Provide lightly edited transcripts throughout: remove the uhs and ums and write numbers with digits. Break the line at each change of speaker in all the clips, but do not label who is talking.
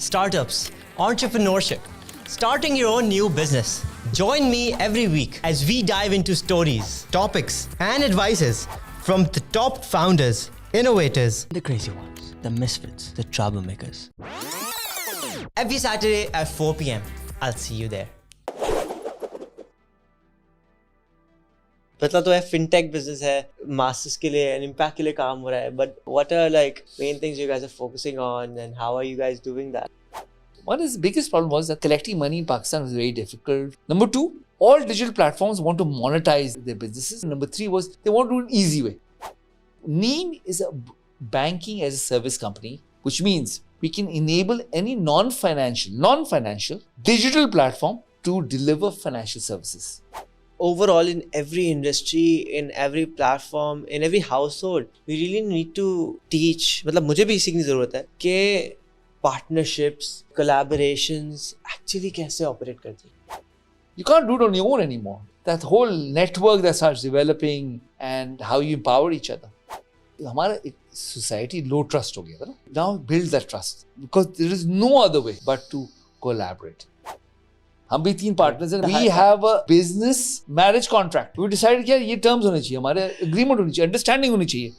startups, entrepreneurship, starting your own new business. Join me every week as we dive into stories, topics, and advices from the top founders, innovators, the crazy ones, the misfits, the troublemakers. Every Saturday at 4 p.m. I'll see you there. पता तो है fintech business है, masters के लिए and impact के लिए काम हो रहा है, but what are like main things you guys are focusing on and how are you guys doing that?
One of the biggest problem was that collecting money in Pakistan was very difficult. Number two, all digital platforms want to monetize their businesses. Number three was they want to do an easy way. NEEM is a banking as a service company, which means we can enable any non-financial digital platform to deliver financial services.
Overall, in every industry, in every platform, in every household, we really need to teach, मतलब मुझे भी सीखने की ज़रूरत है कि partnerships, collaborations actually कैसे operate करती हैं.
You can't do it on your own anymore. That whole network that starts developing and how you empower each other. हमारा society low trust हो गया था ना. Now build that trust because there is no other way but to collaborate. हम भी 3 partners हैं. We have a business marriage contract. We decided कि ये terms होने चाहिए, हमारे agreement होनी चाहिए, understanding होनी चाहिए.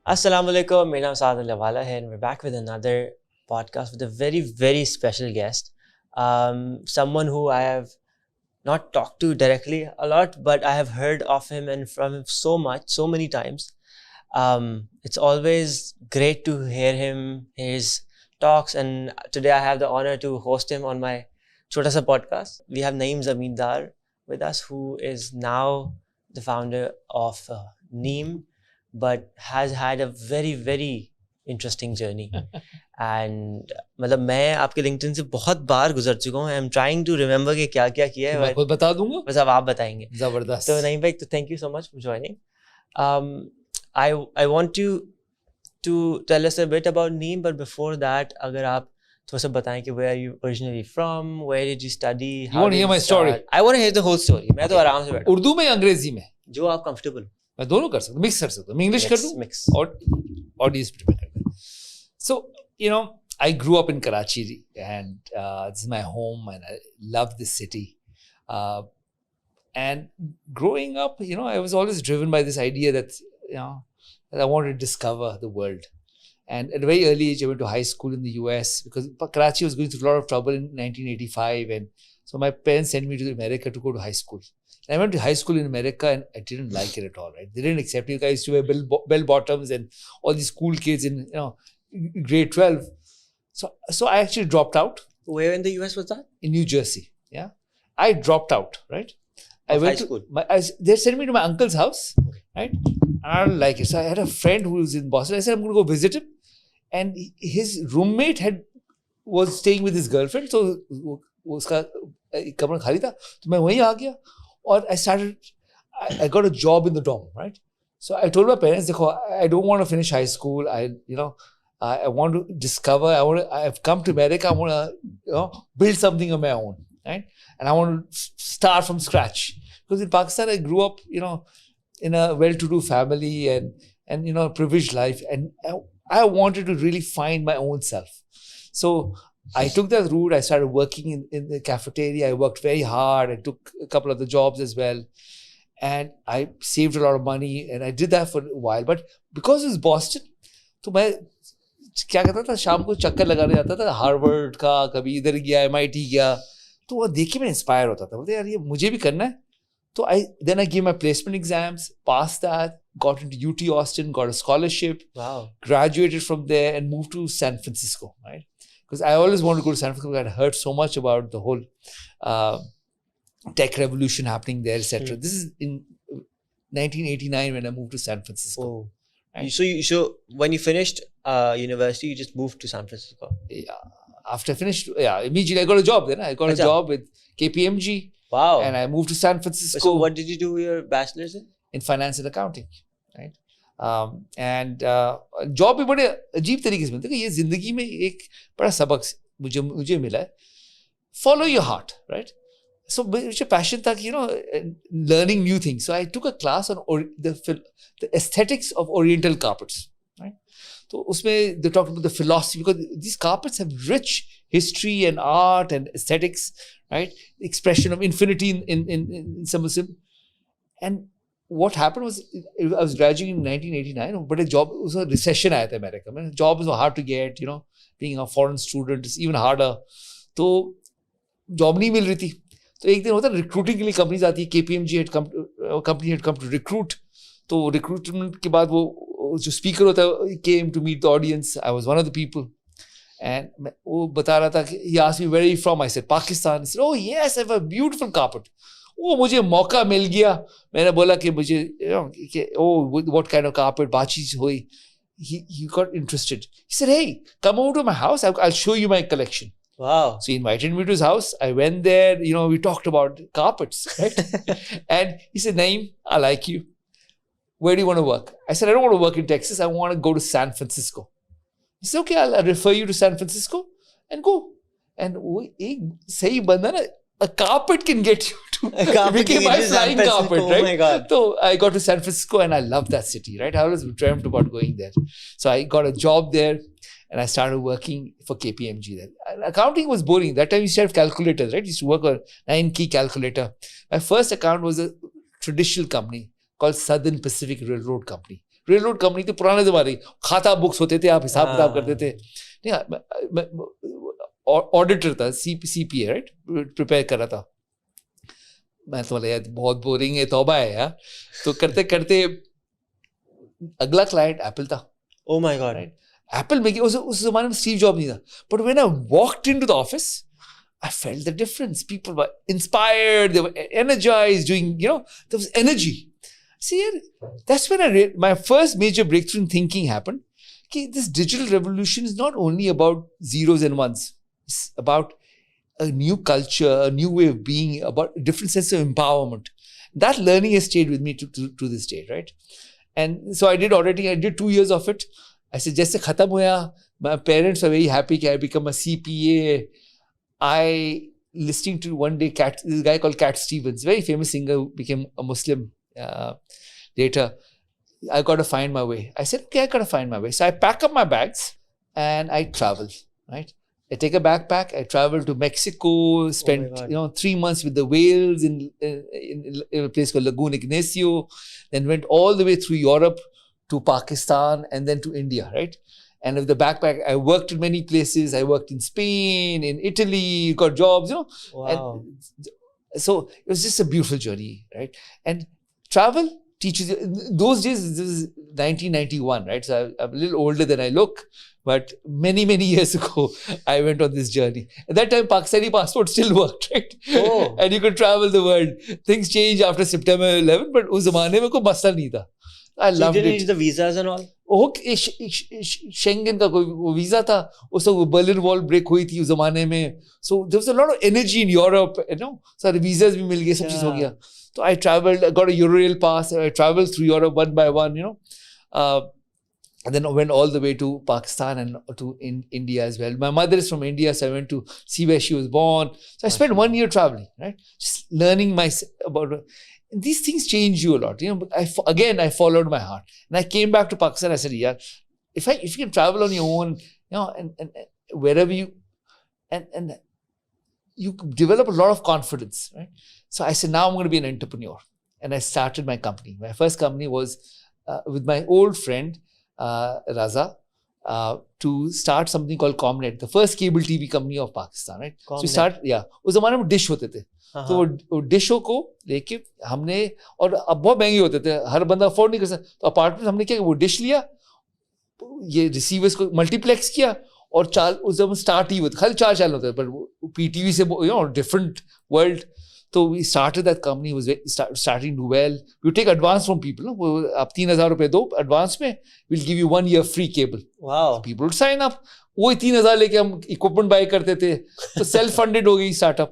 Assalamu alaikum, my name is Saad Allahwala and we're back with another podcast with a very, very special guest. Someone who I have not talked to directly a lot, but I have heard of him and from him so many times. It's always great to hear his talks, and today I have the honor to host him on my Chota Sa podcast. We have Naeem Zamindar with us, who is now the founder of NEEM, but has had a very, very interesting journey. And मतलब मैं आपके LinkedIn से बहुत बार गुजर चुका हूँ. I'm trying to remember कि क्या क्या किया है.
मैं खुद बता दूंगा.
बस अब आप बताएंगे.
जबरदस्त.
तो नईम भाई, तो thank you so much for joining. I want you to tell us a bit about NEEM, but before that, अगर आप थोड़ा सा बताएं कि where are you originally from, where did you study?
You want to hear my story?
I want to hear the whole story. मैं तो आराम से बैठा.
उर्दू में या अंग्रेजी में?
जो आप comfortable.
मैं दोनों कर सकता हूँ, मिक्स कर सकता हूँ. मैं इंग्लिश कर दूँ और ऑडियंस पे डिपेंड करता है. So, you know, I grew up in Karachi and this is my home and I love this city. And growing up, you know, I was always driven by this idea that, you know, that I wanted to discover the world. And at a very early age, I went to high school in the US because Karachi was going through a lot of trouble in 1985. And so my parents sent me to America to go to high school. And I went to high school in America and I didn't like it at all, right? They didn't accept me. I used to wear bell bottoms and all these cool kids in, you know, grade 12. So I actually dropped out.
Where in the US was that?
In New Jersey, yeah. I dropped out, right? I
Of
went
high school?
They sent me to my uncle's house, right? And I don't like it. So I had a friend who was in Boston. I said, I'm going to go visit him. And his roommate was staying with his girlfriend. So उसका कमरा खाली था. तो मैं वहीं आ गया. और I got a job in the dorm, right? So I told my parents, I don't want to finish high school. I want to discover. I've come to America. I want to, build something on my own, right? And I want to start from scratch. Because in Pakistan, I grew up, in a well-to-do family and a privileged life. And I wanted to really find my own self. So I took that route. I started working in the cafeteria. I worked very hard. I took a couple of the jobs as well. And I saved a lot of money. And I did that for a while. But because it was Boston, तो मैं क्या करता था, शाम को चक्कर लगाने जाता था हार्वर्ड का, कभी इधर गया, MIT गया. तो वो देख के मैं इंस्पायर होता था. बोलते यार ये मुझे भी करना है. So then I gave my placement exams, passed that, got into UT Austin, got a scholarship,
wow,
graduated from there and moved to San Francisco, right? Because I always wanted to go to San Francisco. I had heard so much about the whole tech revolution happening there, etc. This is in 1989 when I moved to San Francisco.
Oh.
Right?
So when you finished university, you just moved to San Francisco?
Yeah. After I finished, immediately I got a job then. I got a job with KPMG.
Wow.
And I moved to San Francisco.
So what did you do your bachelor's in?
In finance and accounting, right? And job भी बड़े अजीब तरीके से मिलते हैं. ये जिंदगी में एक बड़ा सबक मुझे मिला है. Follow your heart, right? So मुझे passion था कि learning new things. So I took a class on the aesthetics of Oriental carpets, right? So usme they talked about the philosophy, because these carpets have rich history and art and aesthetics, right? Expression of infinity in some Muslim. And what happened was, I was graduating in 1989, but a job was a recession at America. I mean, jobs were hard to get, being a foreign student is even harder. So job नहीं मिल रही थी. तो एक दिन होता है recruiting के लिए कंपनीज आती है. KPMG had come to recruit. तो रिक्रूटमेंट के बाद वो जो स्पीकर होता है came to meet the audience. I was one of the people. And वो बता रहा था कि he asked me where are you from? I said Pakistan. He said, oh yes, I have a beautiful carpet. वो मुझे मौका मिल गया. मैंने बोला कि मुझे what kind of carpet, बातचीत हुई. He got interested. He said, hey, come over to my house. I'll show you my collection.
Wow.
So he invited me to his house. I went there. We talked about carpets, right? And he said, Naeem, I like you. Where do you want to work? I said, I don't want to work in Texas. I want to go to San Francisco. He said, okay, I'll refer you to San Francisco and go. And sahi banda na, a carpet can get you to. It became my flying carpet, right?
Oh my God.
So I got to San Francisco and I loved that city, right? I always dreamt about going there. So I got a job there and I started working for KPMG then. Accounting was boring. That time you used to have calculators, right? You used to work on 9-key calculator. My first account was a traditional company called Southern Pacific Railroad Company. Railroad company तो पुराने ज़माने खाता books होते थे, आप हिसाब किताब करते थे. नहीं, ऑडिटर था, CPA, राइट, प्रिपेयर कर रहा था. मैं तो बोला यार बहुत बोरिंग है, तौबा है यार. तो करते करते अगला क्लाइंट एप्पल था.
Oh my God.
Right? Apple में उस ज़माने में स्टीव जॉब नहीं था. But when I walked into the office, I felt the difference. People were inspired, they were energized, doing, there was energy. See, that's when my first major breakthrough in thinking happened. Okay, this digital revolution is not only about zeros and ones. It's about a new culture, a new way of being, about a different sense of empowerment. That learning has stayed with me to this day, right? And so I did 2 years of it. I said, jaise khatam hoya, my parents are very happy that I become a CPA. Listening to one day, this guy called Cat Stevens, very famous singer who became a Muslim later. I got to find my way. I said, okay, I got to find my way. So I pack up my bags and I travel, right? I take a backpack. I travel to Mexico, spent 3 months with the whales in a place called Lagoon Ignacio, then went all the way through Europe to Pakistan and then to India, right? And with the backpack, I worked in many places. I worked in Spain, in Italy, got jobs,
Wow.
And so it was just a beautiful journey, right? And travel teaches you. In those days, this is 1991, right? So I'm a little older than I look, but many, many years ago, I went on this journey. At that time, Pakistani passport still worked, right?
Oh.
And you could travel the world. Things changed after September 11, but उस ज़माने में कोई मसला नहीं था. I loved
you didn't
it.
need the visas and all?
Schengen का कोई visa था, उसको बर्लिन वॉल ब्रेक हुई थी उस जमाने में. So there was a lot of energy in Europe, सारे visas भी मिल गए, सब चीज हो गया. So I traveled, I got a Eurail pass, I traveled through Europe one by one, and then I went all the way to Pakistan and to India as well. My mother is from India, so I went to see where she was born. So I spent 1 year traveling, right? Just learning about. These things change you a lot. I followed my heart. And I came back to Pakistan. I said, yeah, if you can travel on your own, and wherever you, and you develop a lot of confidence, right? So I said, now I'm going to be an entrepreneur. And I started my company. My first company was with my old friend, Raza, to start something called Comnet, the first cable TV company of Pakistan, right?
Comnet.
So we started, उस ज़माने में dish होते थे. तो वो डिशों को लेके हमने, और अब बहुत महंगे होते थे, हर बंदा अफोर्ड नहीं कर सकता. तो अपार्टमेंट हमने क्या, वो डिश लिया, ये रिसीवर्स को मल्टीप्लेक्स किया, और उस जब स्टार्ट ही हुआ खाली 4 चैनल होते थे, पर PTV से different world. So we started that company, was starting to do well. You take advance from people. आप 3,000 रुपए दो advance में, we'll give you 1 year free cable.
Wow.
So people would sign up. वही 3,000 लेके हम equipment buy करते थे. तो self funded हो गई startup.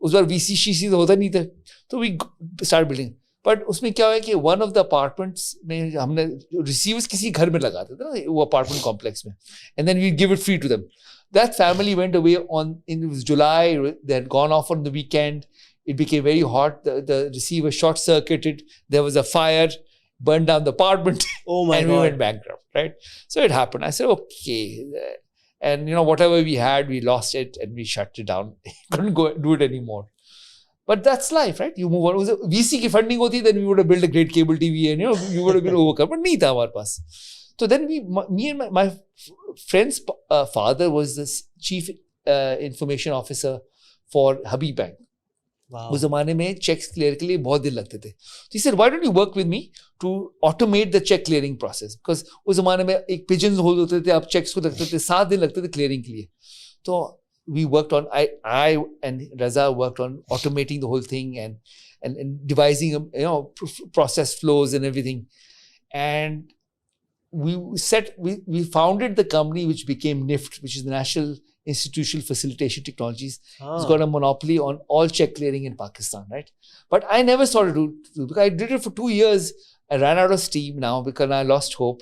उस बार VC तो होता नहीं था. तो we started building. But उसमें क्या हुआ कि one of the apartments में हमने receivers किसी घर में लगाते थे ना, वो apartment complex में, and then we give it free to them. That family went away it was July. They had gone off on the weekend. It became very hot. The receiver short circuited. There was a fire, burned down the apartment,
Oh my
and
God.
we went bankrupt, right? So it happened. I said, okay. And, whatever we had, we lost it and we shut it down. Couldn't go do it anymore. But that's life, right? You move on. It was VC ki funding hoti, then we would have built a great cable TV and, you would have been overcome. But nahi tha hamare paas. So then me and my friend's father was this chief information officer for Habib Bank.
Wow.
उस ज़माने में checks clear के लिए बहुत दिन लगते थे. So he said, why don't you work with me to automate the check clearing process? Because उस ज़माने में एक pigeons hold होते थे, आप checks को रखते थे, 7 दिन लगते थे clearing के लिए. तो we worked on, I and Raza worked on automating the whole thing and devising, process flows and everything. And we founded the company which became NIFT, which is the National Institutional Facilitation Technologies. It's got a monopoly on all check clearing in Pakistan, right? But I never started to do because I did it for 2 years. I ran out of steam now because I lost hope.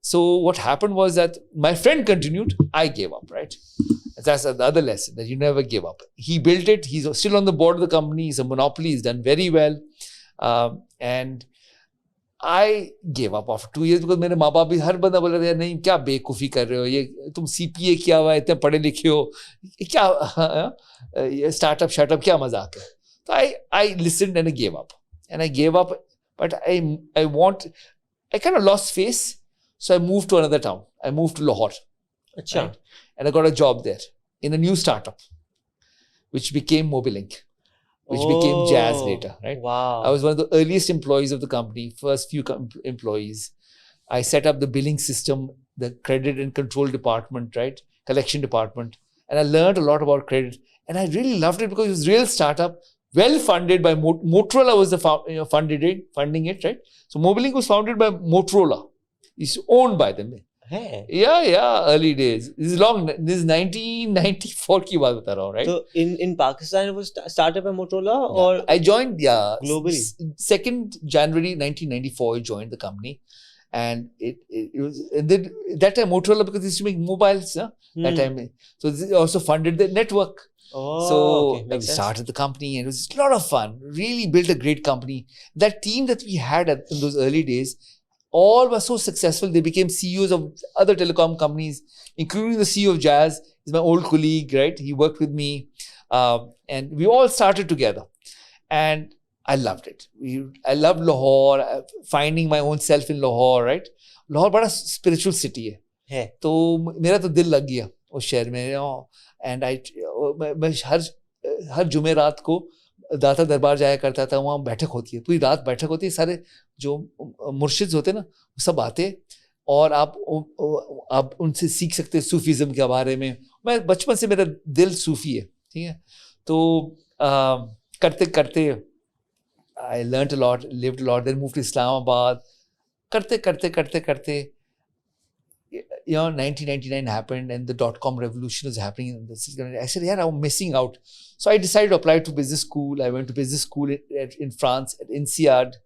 So what happened was that my friend continued, I gave up, right? That's the other lesson, that you never give up. He built it. He's still on the board of the company. He's a monopoly. He's done very well. And I gave up after 2 years because मेरे माँ बाप भी हर बंदा बोल रहे थे नहीं क्या बेवकूफ़ी कर रहे हो ये तुम CPA किया हुआ है इतने पढ़े लिखे हो क्या ये startup क्या मजाक है. So I listened and I gave up but I kind of lost face, so I moved to another town. I moved to Lahore.
Achha.
Right? And I got a job there in a new startup which became Mobilink, which became Jazz later, right?
Wow.
I was one of the earliest employees of the company, first few employees. I set up the billing system, the credit and control department, right? Collection department. And I learned a lot about credit. And I really loved it because it was a real startup, well funded by Motorola was the funding it, right? So Mobilink was founded by Motorola. It's owned by them.
Hey.
Yeah, early days. This is 1994 ki baat bata raha hu, right?
So in Pakistan it was started by Motorola or
I joined
globally?
2nd January 1994 I joined the company, and it was that time Motorola, because they used to make mobiles that time, so they also funded the network. So we started the company and it was a lot of fun. Really built a great company. That team that we had in those early days, all were so successful. They became CEOs of other telecom companies, including the CEO of Jazz. He's my old colleague, right? He worked with me. And we all started together. And I loved it. I loved Lahore, finding my own self in Lahore, right? Lahore is a spiritual city. So, मेरा तो दिल लग गया उस शहर में. And मैं हर जुमे रात को दाता दरबार जाया करता था. वहाँ बैठक होती है, पूरी रात बैठक होती है. सारे जो मुर्शिद होते हैं ना, वो सब आते और आप उनसे सीख सकते हैं सूफीज़म के बारे में. मैं बचपन से मेरा दिल सूफी है, ठीक है. तो करते करते I learned a lot, lived a lot, then moved to Islamabad. करते 1999 happened and the dot-com revolution was happening. I said, yeah, I'm missing out. So I decided to apply to business school. I went to business school in France, at INSEAD,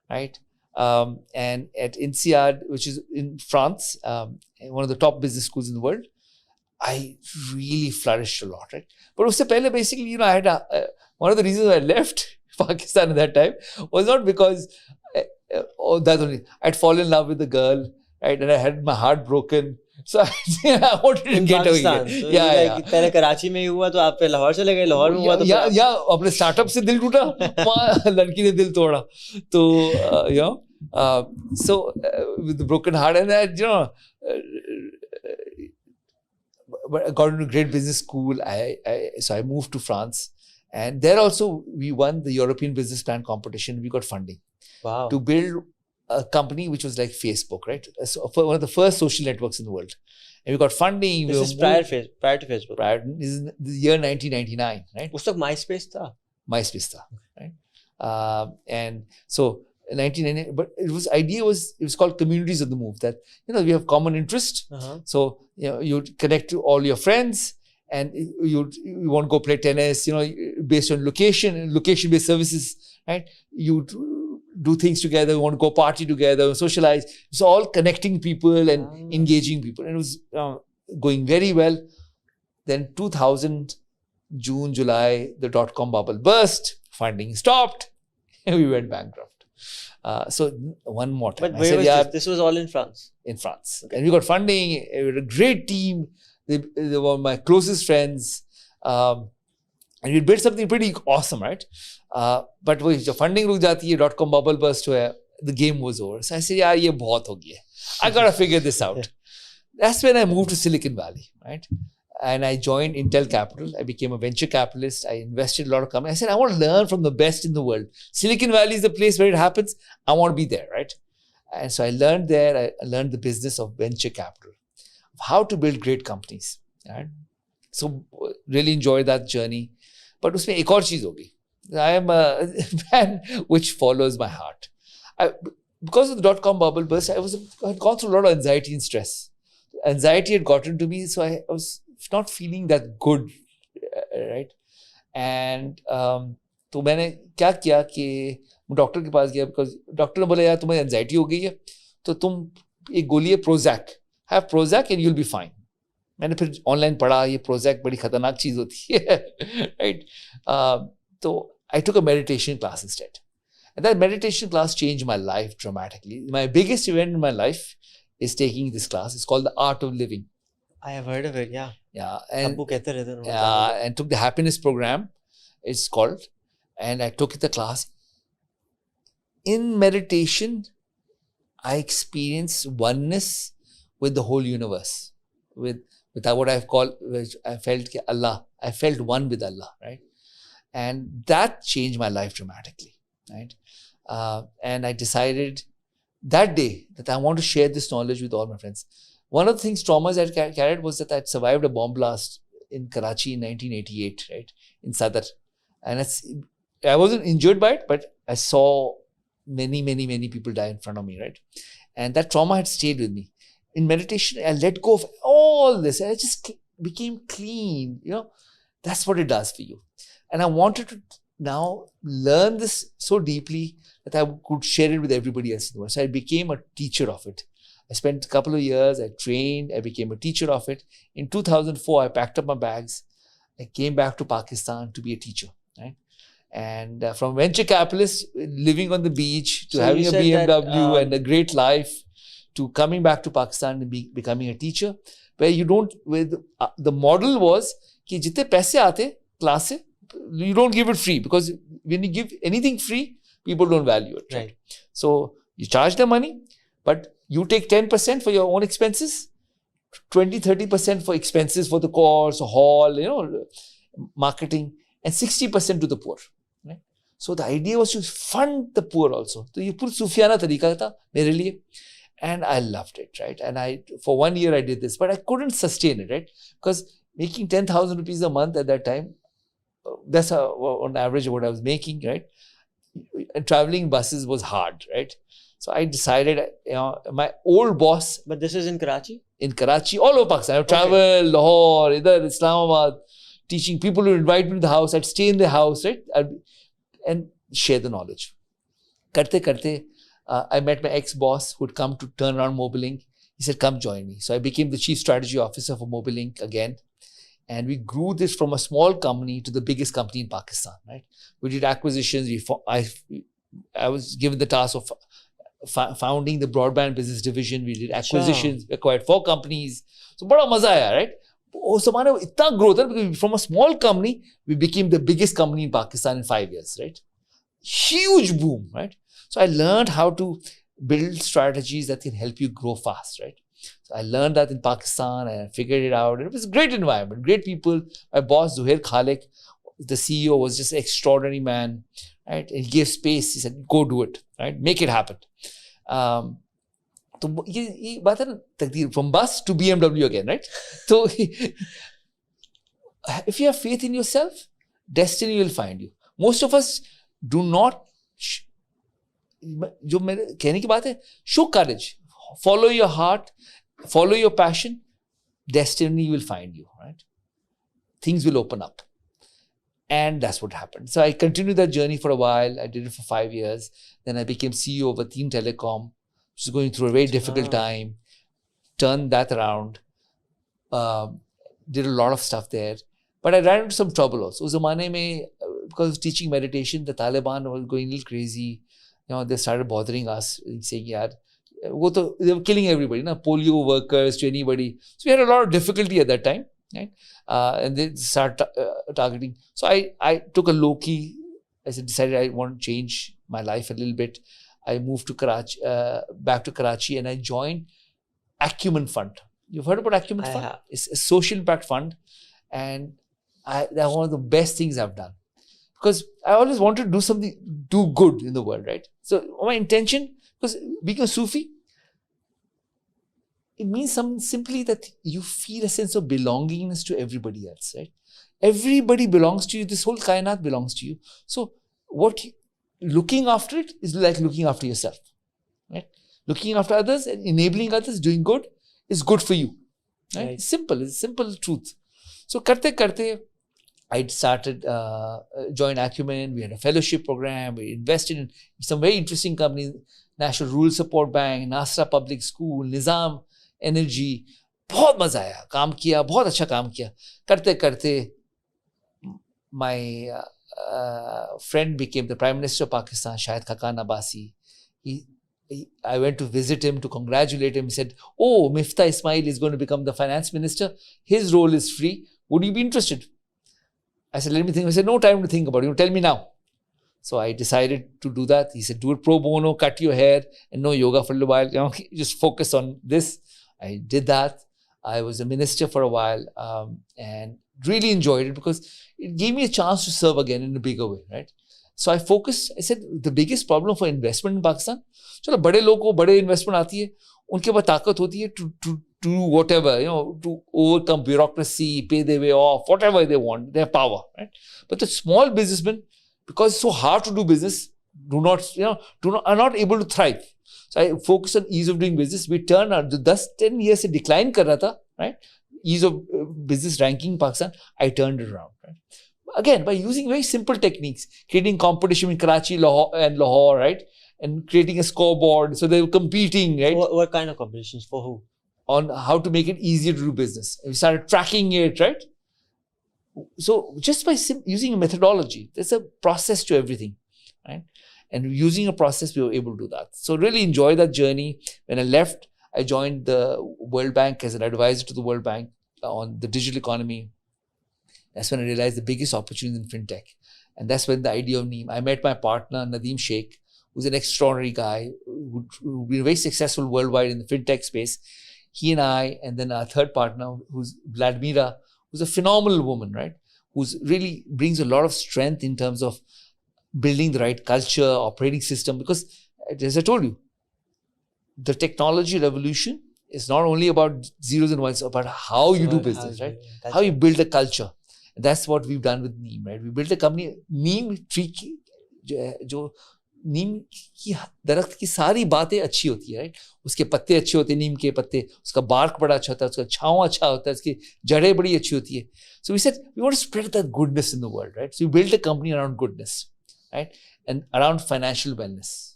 right? And at INSEAD, which is in France, one of the top business schools in the world, I really flourished a lot, right? But usse pehle, basically, I had one of the reasons I left Pakistan at that time was not because that only. I'd fallen in love with a girl, right? And I had my heart broken. So I wanted to get away.
So yeah. पहले कराची में ही हुआ तो आप फिर लाहौर चले गए. लाहौर में हुआ तो
या अपने स्टार्टअप से दिल टूटा, वहाँ लड़की ने दिल तोड़ा. तो so with the broken heart and that, but I got into a great business school. So I moved to France. And there also, we won the European Business Plan competition. We got funding to build a company which was like Facebook, right? So for one of the first social networks in the world. And we got funding.
This is prior to Facebook.
This is the year 1999, right?
उस तक MySpace था.
MySpace था, right? And so 1999, but it was called Communities of the Move. That we have common interest. So you connect to all your friends. And you want to go play tennis, based on location-based services, right? You do things together, you want to go party together, socialize. It's all connecting people and engaging people. And it was going very well. Then 2000, June, July, the dot-com bubble burst, funding stopped, and we went bankrupt. So one more time.
But where was this? This was all in France?
In France.
Okay.
And we got funding. We had a great team. They were my closest friends. And we built something pretty awesome, right? But when the funding ruk jati hai, .com bubble burst hua, the game was over. So I said, yeah, ye bahut ho gaya. I got to figure this out. That's when I moved to Silicon Valley, right? And I joined Intel Capital. I became a venture capitalist. I invested a lot of companies. I said, I want to learn from the best in the world. Silicon Valley is the place where it happens. I want to be there, right? And so I learned there. I learned the business of venture capital, how to build great companies, right? So really enjoyed that journey. But usme ek aur cheez ho gayi. I am a man which follows my heart. Because of the .com bubble burst, I had gone through a lot of anxiety and stress. Anxiety had gotten to me, so I was not feeling that good, right? And तो मैंने क्या किया कि doctor के पास गया, because doctor ने बोला यार तुम्हें एंजाइटी हो गई है तो तुम एक गोली है Prozac, have Prozac and you will be fine. मैंने फिर ऑनलाइन पढ़ा ये प्रोजैक बड़ी खतरनाक चीज होती है, राइट? तो I took a meditation class instead. And that meditation class changed my life dramatically. My biggest event in my life is taking this class. It's called The Art of Living.
I have heard of it, yeah.
Yeah. And,
yeah,
and took the happiness program, it's called. And I took the class. In meditation, I experienced oneness with the whole universe. With what I've called, I felt Allah. I felt one with Allah, right? And that changed my life dramatically, right? And I decided that day that I want to share this knowledge with all my friends. One of the things, traumas I carried was that I'd survived a bomb blast in Karachi in 1988, right? In Sadr. And I wasn't injured by it, but I saw many people die in front of me, right? And that trauma had stayed with me. In meditation, I let go of all this. And I just became clean, you know. That's what it does for you. And I wanted to now learn this so deeply that I could share it with everybody else in the world. So I became a teacher of it. I spent a couple of years, I trained, I became a teacher of it. In 2004, I packed up my bags. I came back to Pakistan to be a teacher, right? And from venture capitalist, living on the beach, to having a BMW and a great life, to coming back to Pakistan and becoming a teacher, where you don't, the model was, कि जितने पैसे आते class से, you don't give it free, because when you give anything free, people don't value it. Right? So you charge them money, but you take 10% for your own expenses, 20-30% for expenses for the course, hall, you know, marketing, and 60% to the poor. Right? So the idea was to fund the poor also. So ये पूरा सूफियाना तरीका था मेरे लिए, and I loved it, right? And for 1 year I did this, but I couldn't sustain it, right? Because making 10,000 rupees a month at that time, that's on average what I was making, right? And traveling buses was hard, right? So I decided, you know, my old boss.
But this is in Karachi?
In Karachi, all over Pakistan. I've traveled, Lahore, Islamabad, teaching people who invite me to the house. I'd stay in the house, right? And share the knowledge. Karte, I met my ex-boss who'd come to turn around Mobilink. He said, come join me. So I became the chief strategy officer for Mobilink again. And we grew this from a small company to the biggest company in Pakistan, right? We did acquisitions. I was given the task of founding the broadband business division. We did acquisitions, acquired 4 companies. So, bada maza aaya, right? So, itna growth, because from a small company, we became the biggest company in Pakistan in 5 years, right? Huge boom, right? So, I learned how to build strategies that can help you grow fast, right? So I learned that in Pakistan and I figured it out. It was a great environment, great people. My boss, Zuhair Khalik, the CEO, was just an extraordinary man, right? And he gave space. He said, go do it, right? Make it happen. So ये बात है ना तकदीर, from bus to BMW again, right? So if you have faith in yourself, destiny will find you. Most of us do not, जो मेरे कहने की बात है, show courage. Follow your heart, follow your passion, destiny will find you, right? Things will open up. And that's what happened. So I continued that journey for a while. I did it for 5 years. Then I became CEO of Athene Telecom, which was going through a very difficult time. Turned that around. Did a lot of stuff there. But I ran into some trouble also. Us zamane mein, because of teaching meditation, the Taliban was going a little crazy. they started bothering us, saying, "Yeah, they were killing everybody, polio workers to anybody." So we had a lot of difficulty at that time, right? And they started targeting. So I took a low key. I decided I want to change my life a little bit. I moved to Karachi, back to Karachi, and I joined Acumen Fund. You've heard about Acumen Fund?
Have.
It's a social impact fund, and that's one of the best things I've done, because I always wanted to do good in the world, right? So my intention, because being a Sufi, it means simply that you feel a sense of belongingness to everybody else, right? Everybody belongs to you. This whole kainat belongs to you. So looking after it is like looking after yourself, right? Looking after others and enabling others, doing good is good for you, right? It's simple truth. So karte, I started, joined Acumen. We had a fellowship program. We invested in some very interesting companies, National Rural Support Bank, Nasra Public School, Nizam Energy. बहुत मजा आया, काम किया, बहुत अच्छा काम किया. करते my friend became the Prime Minister of Pakistan, Shahid Khaqan Abbasi. I went to visit him to congratulate him. He said, "Oh, Miftah Ismail is going to become the finance minister. His role is free. Would you be interested?" I said, "Let me think." I said, "No time to think about it. Tell me now." So I decided to do that. He said, "Do it pro bono, cut your hair, and no yoga for a while. Just focus on this." I did that. I was a minister for a while, and really enjoyed it because it gave me a chance to serve again in a bigger way, right? So I focused. I said, the biggest problem for investment in Pakistan, चलो बड़े लोग को बड़े investment आती है, उनके पास ताकत होती है to do whatever, to overcome bureaucracy, pay their way off, whatever they want, they have power, right? But the small businessmen, because it's so hard to do business, are not able to thrive. So I focused on ease of doing business. We turned out, 10 years से decline कर रहा था, right? Ease of business ranking in Pakistan, I turned it around, right? Again, by using very simple techniques, creating competition in Karachi and Lahore, right? And creating a scoreboard. So they were competing, right?
What kind of competitions? For who?
On how to make it easier to do business. And we started tracking it, right? So just by using a methodology, there's a process to everything, right? And using a process, we were able to do that. So really enjoy that journey. When I left, I joined the World Bank as an advisor to the World Bank on the digital economy. That's when I realized the biggest opportunity in fintech. And that's when the idea of NEEM. I met my partner, Naeem Sheikh, who's an extraordinary guy, who's been very successful worldwide in the fintech space. He and I, and then our third partner, who's Vladimira, who's a phenomenal woman, right? Who's really brings a lot of strength in terms of building the right culture, operating system. Because, as I told you, the technology revolution is not only about zeros and ones, about how you do business, right? How you build a culture. And that's what we've done with NEEM, right? We built a company, NEEM tree की जो नीम की दरख्त की सारी बातें अच्छी होती है, राइट? उसके पत्ते अच्छे होते हैं, नीम के पत्ते, उसका बार्क बड़ा अच्छा होता है, उसका छांव अच्छा होता है, उसकी जड़ें बड़ी अच्छी होती है. So we said we want to spread that goodness in the world, right? So we built a company around goodness, right? And around financial wellness.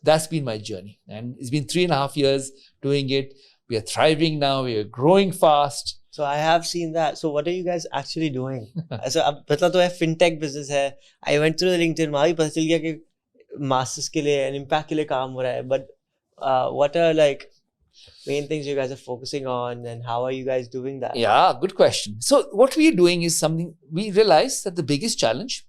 That's been my journey, and it's been 3.5 years doing it. We are thriving now. We are growing fast.
So I have seen that. So what are you guys actually doing? So अब पता तो है fintech business है. I went through the LinkedIn. वहाँ भी पता चल गया कि masters के लिए and impact के लिए काम हो रहा है. But what are like main things you guys are focusing on, and how are you guys doing that?
Yeah, good question. So what we are doing is something we realized that the biggest challenge.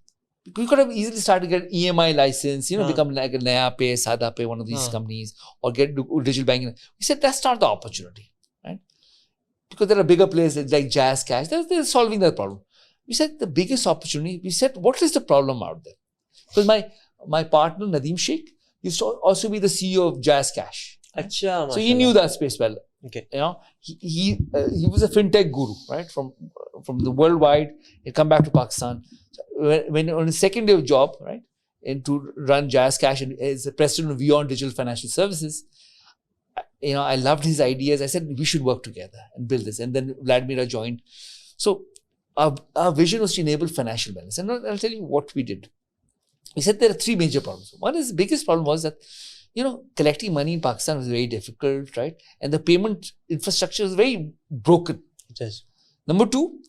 We could have easily started to get EMI license, become like a Naya Pay, Sada Pay, one of these companies, or get digital banking. We said that's not the opportunity, right? Because there are bigger players like Jazz Cash. They're solving that problem. We said the biggest opportunity. We said, what is the problem out there? Because my partner Naeem Sheikh used to also be the CEO of Jazz Cash. Right? So he knew that space well.
Okay.
He was a fintech guru, right? From the worldwide. He come back to Pakistan. When on his second day of job, right, and to run Jazz Cash and as the president of Beyond Digital Financial Services, I loved his ideas. I said we should work together and build this. And then Vladimira joined. So our vision was to enable financial wellness. And I'll tell you what we did. We said there are 3 major problems. One is the biggest problem was that collecting money in Pakistan was very difficult, right? And the payment infrastructure was very broken.
Yes.
Number 2,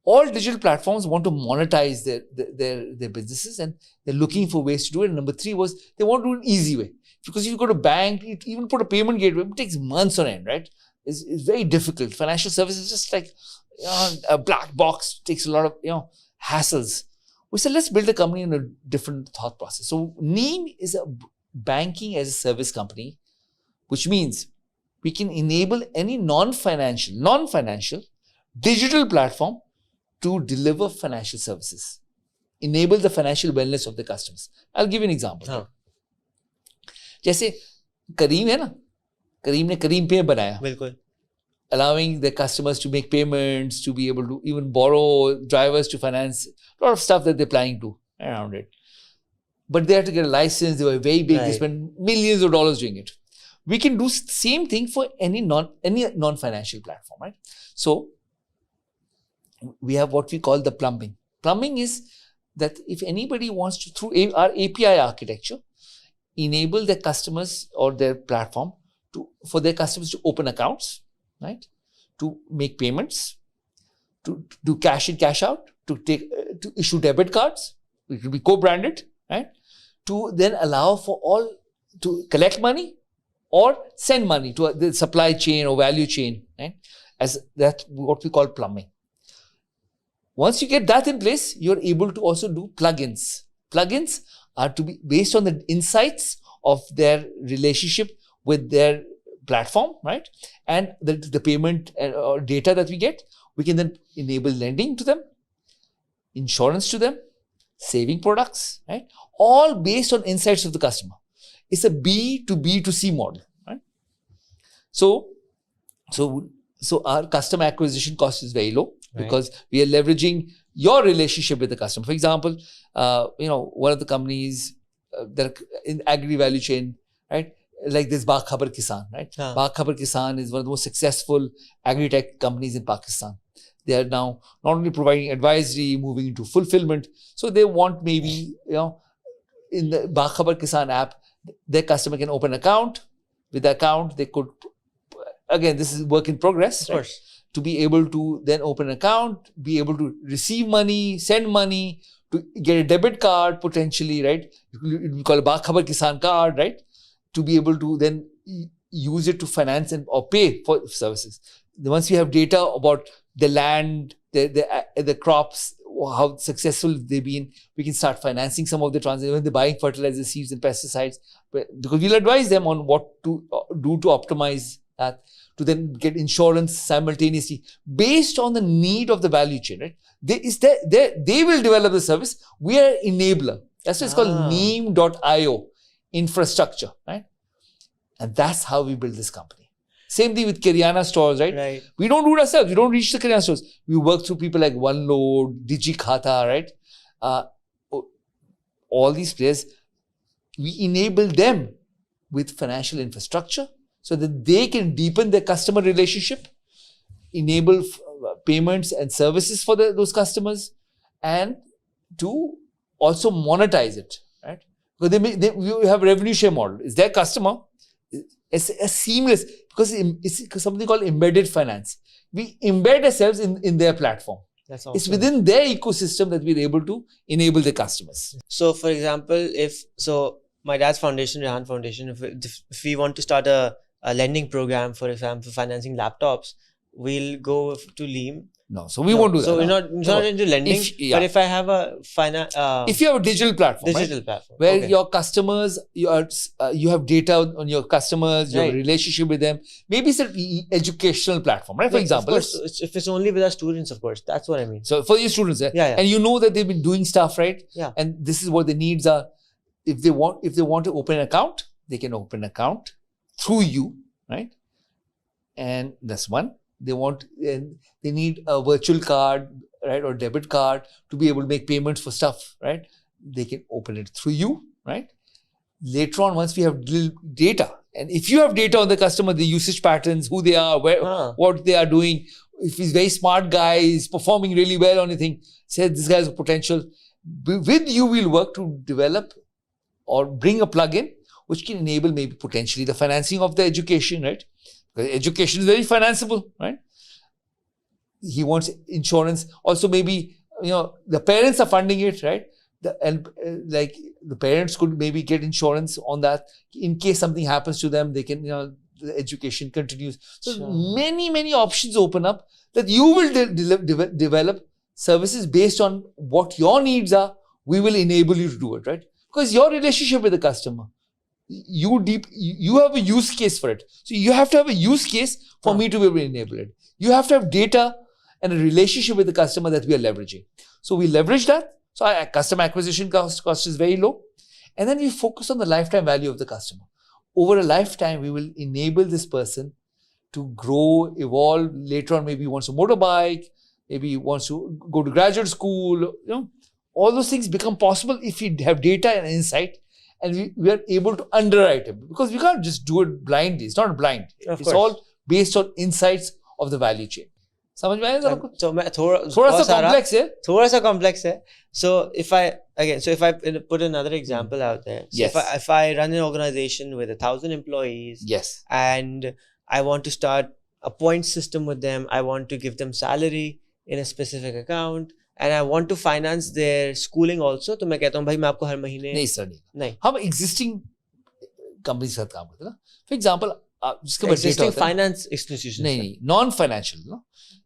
all digital platforms want to monetize their businesses, and they're looking for ways to do it. And number 3 was they want to do it an easy way. Because if you go to bank, even put a payment gateway, it takes months on end, right? It's very difficult. Financial services is just like a black box, takes a lot of hassles. We said, let's build a company in a different thought process. So NEEM is a banking as a service company, which means we can enable any non-financial digital platform to deliver financial services, enable the financial wellness of the customers. I'll give you an example. जैसे करीम है ना, करीम ने करीम पे बनाया,
बिल्कुल,
allowing the customers to make payments, to be able to even borrow, drivers to finance, a lot of stuff that they're planning to around it. But they have to get a license. They were very big. Right. They spend millions of dollars doing it. We can do same thing for any non-financial platform, right? So we have what we call the plumbing. Plumbing is that if anybody wants to, through our API architecture, enable their customers or their platform for their customers to open accounts, right? To make payments, to do cash in, cash out, to issue debit cards, it will be co-branded, right? To then allow for all to collect money or send money to the supply chain or value chain, right? As that's what we call plumbing. Once you get that in place, you're able to also do plugins. Plugins are to be based on the insights of their relationship with their platform, right? And the payment or data that we get, we can then enable lending to them, insurance to them, saving products, right? All based on insights of the customer. It's a B to B to C model, right? So our customer acquisition cost is very low, right? Because we are leveraging your relationship with the customer. For example, one of the companies that are in agri value chain, right? Like this Baag Khabar Kisan, right? Baag Khabar Kisan is one of the most successful agri-tech companies in Pakistan. They are now not only providing advisory, moving into fulfillment. So they want maybe, in the Baag Khabar Kisan app, their customer can open an account. With the account, they could, again, this is work in progress. Of course. Right? To be able to then open an account, be able to receive money, send money, to get a debit card potentially, right? We call it Baag Khabar Kisan card, right? To be able to then use it to finance or pay for services. Once we have data about the land, the crops, how successful they've been, we can start financing some of the transactions. When they're buying fertilizer, seeds and pesticides, because we'll advise them on what to do to optimize that, to then get insurance simultaneously based on the need of the value chain, right? They will develop the service. We are enabler. That's why it's called NEEM.io infrastructure, right? And that's how we build this company. Same thing with Kiryana stores, right? We don't do it ourselves. We don't reach the Kiryana stores. We work through people like OneLoad, DigiKhata, right? All these players, we enable them with financial infrastructure so that they can deepen their customer relationship, enable payments and services for those customers, and to also monetize it, right? Because we have a revenue share model. It's their customer. It's a seamless, because it's something called embedded finance. We embed ourselves in their platform. That's awesome. It's within their ecosystem that we're able to enable the customers.
So, for example, my dad's foundation, Rehan Foundation, if we want to start a lending program, for example, for financing laptops, we'll go to NEEM.
No, so we won't do that.
So we're not into lending, but if I have a
if you have a digital platform, where your customers, you have data on your customers, you have a relationship with them. Maybe it's an educational platform, right? For example,
of course, if it's only with our students, of course, that's what I mean.
So for your students, and you know that they've been doing stuff, right?
Yeah.
And this is what the needs are. If they want to open an account, they can open an account through you, right? And that's one. They need a virtual card, right, or debit card to be able to make payments for stuff, right? They can open it through you, right? Later on, once we have data, and if you have data on the customer, the usage patterns, who they are, what they are doing, if he's a very smart guy, he's performing really well on anything, say this guy has a potential. With you, we'll work to develop or bring a plugin which can enable maybe potentially the financing of the education, right? Because education is very financeable, right? he wants insurance. Also, maybe the parents are funding it, right? Like the parents could maybe get insurance on that in case something happens to them. They can, the education continues. So many options open up that you will develop services based on what your needs are. We will enable you to do it, right? Because your relationship with the customer, you have a use case for it. So you have to have a use case for me to be able to enable it. You have to have data and a relationship with the customer that we are leveraging. So we leverage that. So our customer acquisition cost is very low. And then we focus on the lifetime value of the customer. Over a lifetime, we will enable this person to grow, evolve. Later on, maybe he wants a motorbike, maybe he wants to go to graduate school. All those things become possible if we have data and insight, and we are able to underwrite it, because we can't just do it blindly. It's not blind. It's all based on insights of the value chain. समझ में आया जरा कुछ?
So मैं थोड़ा सा complex है. So if I put another example out there. So
yes.
If I run an organization with 1,000 employees.
Yes.
And I want to start a point system with them. I want to give them salary in a specific account. And I want to finance their schooling also. तो मैं कहता हूँ भाई मैं आपको हर महीने
नहीं sir नहीं हम existing company के साथ काम करते हैं ना. For example, जिसके पास
existing finance institutions
नहीं non-financial,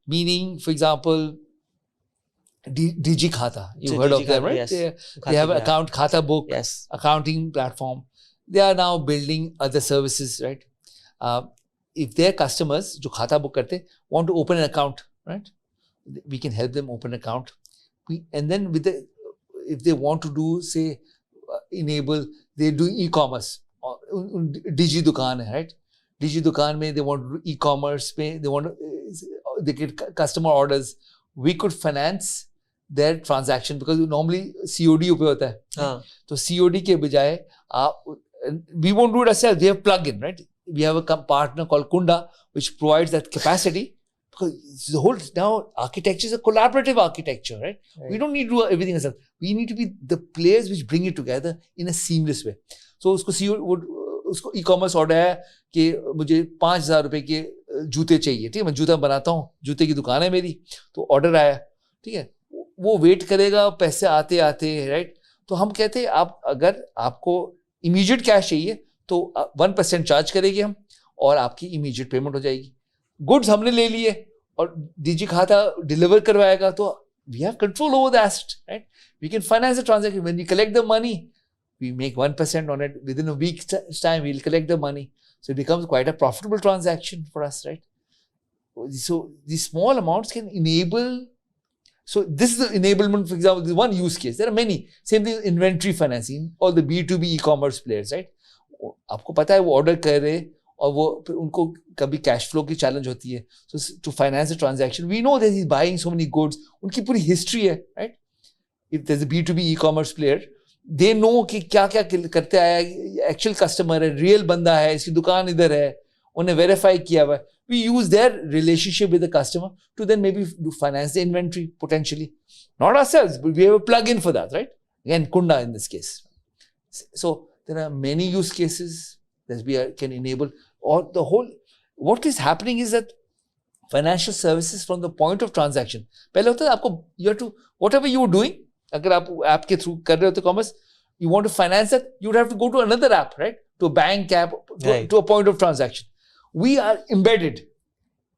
meaning for example DG Khata, you heard of them, right?
Yes.
They have an account Khata book,
yes,
accounting platform. They are now building other services, right? If their customers जो खाता book करते want to open an account, right? We can help them open an account. And then if they want to do, say, enable, they do e-commerce. Digi Dukaan hai, right? Digi Dukaan mein they want to do e-commerce, they get customer orders. We could finance their transaction because normally COD पे होता है. तो COD के बजाय we won't do it ourselves. We have plug-in, right? We have a partner called Kunda which provides that capacity. Because the whole now architecture is a collaborative architecture, right? We don't need to do everything ourselves. We need to be the players which bring it together in a seamless way. So उसको e-commerce order है कि मुझे 5,000 रुपए के जूते चाहिए, ठीक है, मैं जूता बनाता हूँ, जूते की दुकान है मेरी, तो ऑर्डर आया, ठीक है, वो वेट करेगा पैसे आते आते, राइट? तो हम कहते हैं आप अगर आपको इमीडिएट कैश चाहिए तो 1% चार्ज करेंगे हम और आपकी इमीडिएट पेमेंट हो जाएगी. गुड्स हमने ले लिए और डीजी खाता डिलीवर करवाएगा, तो we have control over the asset, right? We can finance the transaction. When we collect the money, we make 1% on it. Within a week's time, we'll collect the money. So it becomes quite a profitable transaction for us, right? So these small amounts can enable. So this is the enablement, for example, this one use case. There are many. Same thing, inventory financing, all the B2B e-commerce players, right? आपको पता है वो order कर रहे और वो उनको कभी कैश फ्लो की चैलेंज होती है. So to finance the transaction, we know that he's buying so many goods. उनकी पूरी हिस्ट्री है, right? If there's a B2B e-commerce player, they know कि क्या क्या करते आया, एक्चुअल कस्टमर है, रियल बंदा है, इसकी दुकान इधर है, उन्हें वेरीफाई किया हुआ है. We use their relationship with the customer to then maybe finance the inventory potentially. Not ourselves, but we have a plug-in for that, right? Again, Kunda in this case. So there are many use cases that we can enable. Or the whole, what is happening is that financial services from the point of transaction. पहले होता है आपको, you have to, whatever you are doing, अगर आप app के through कर रहे हो तो commerce, you want to finance it, you would have to go to another app, right? To a bank app, to a point of transaction. We are embedded.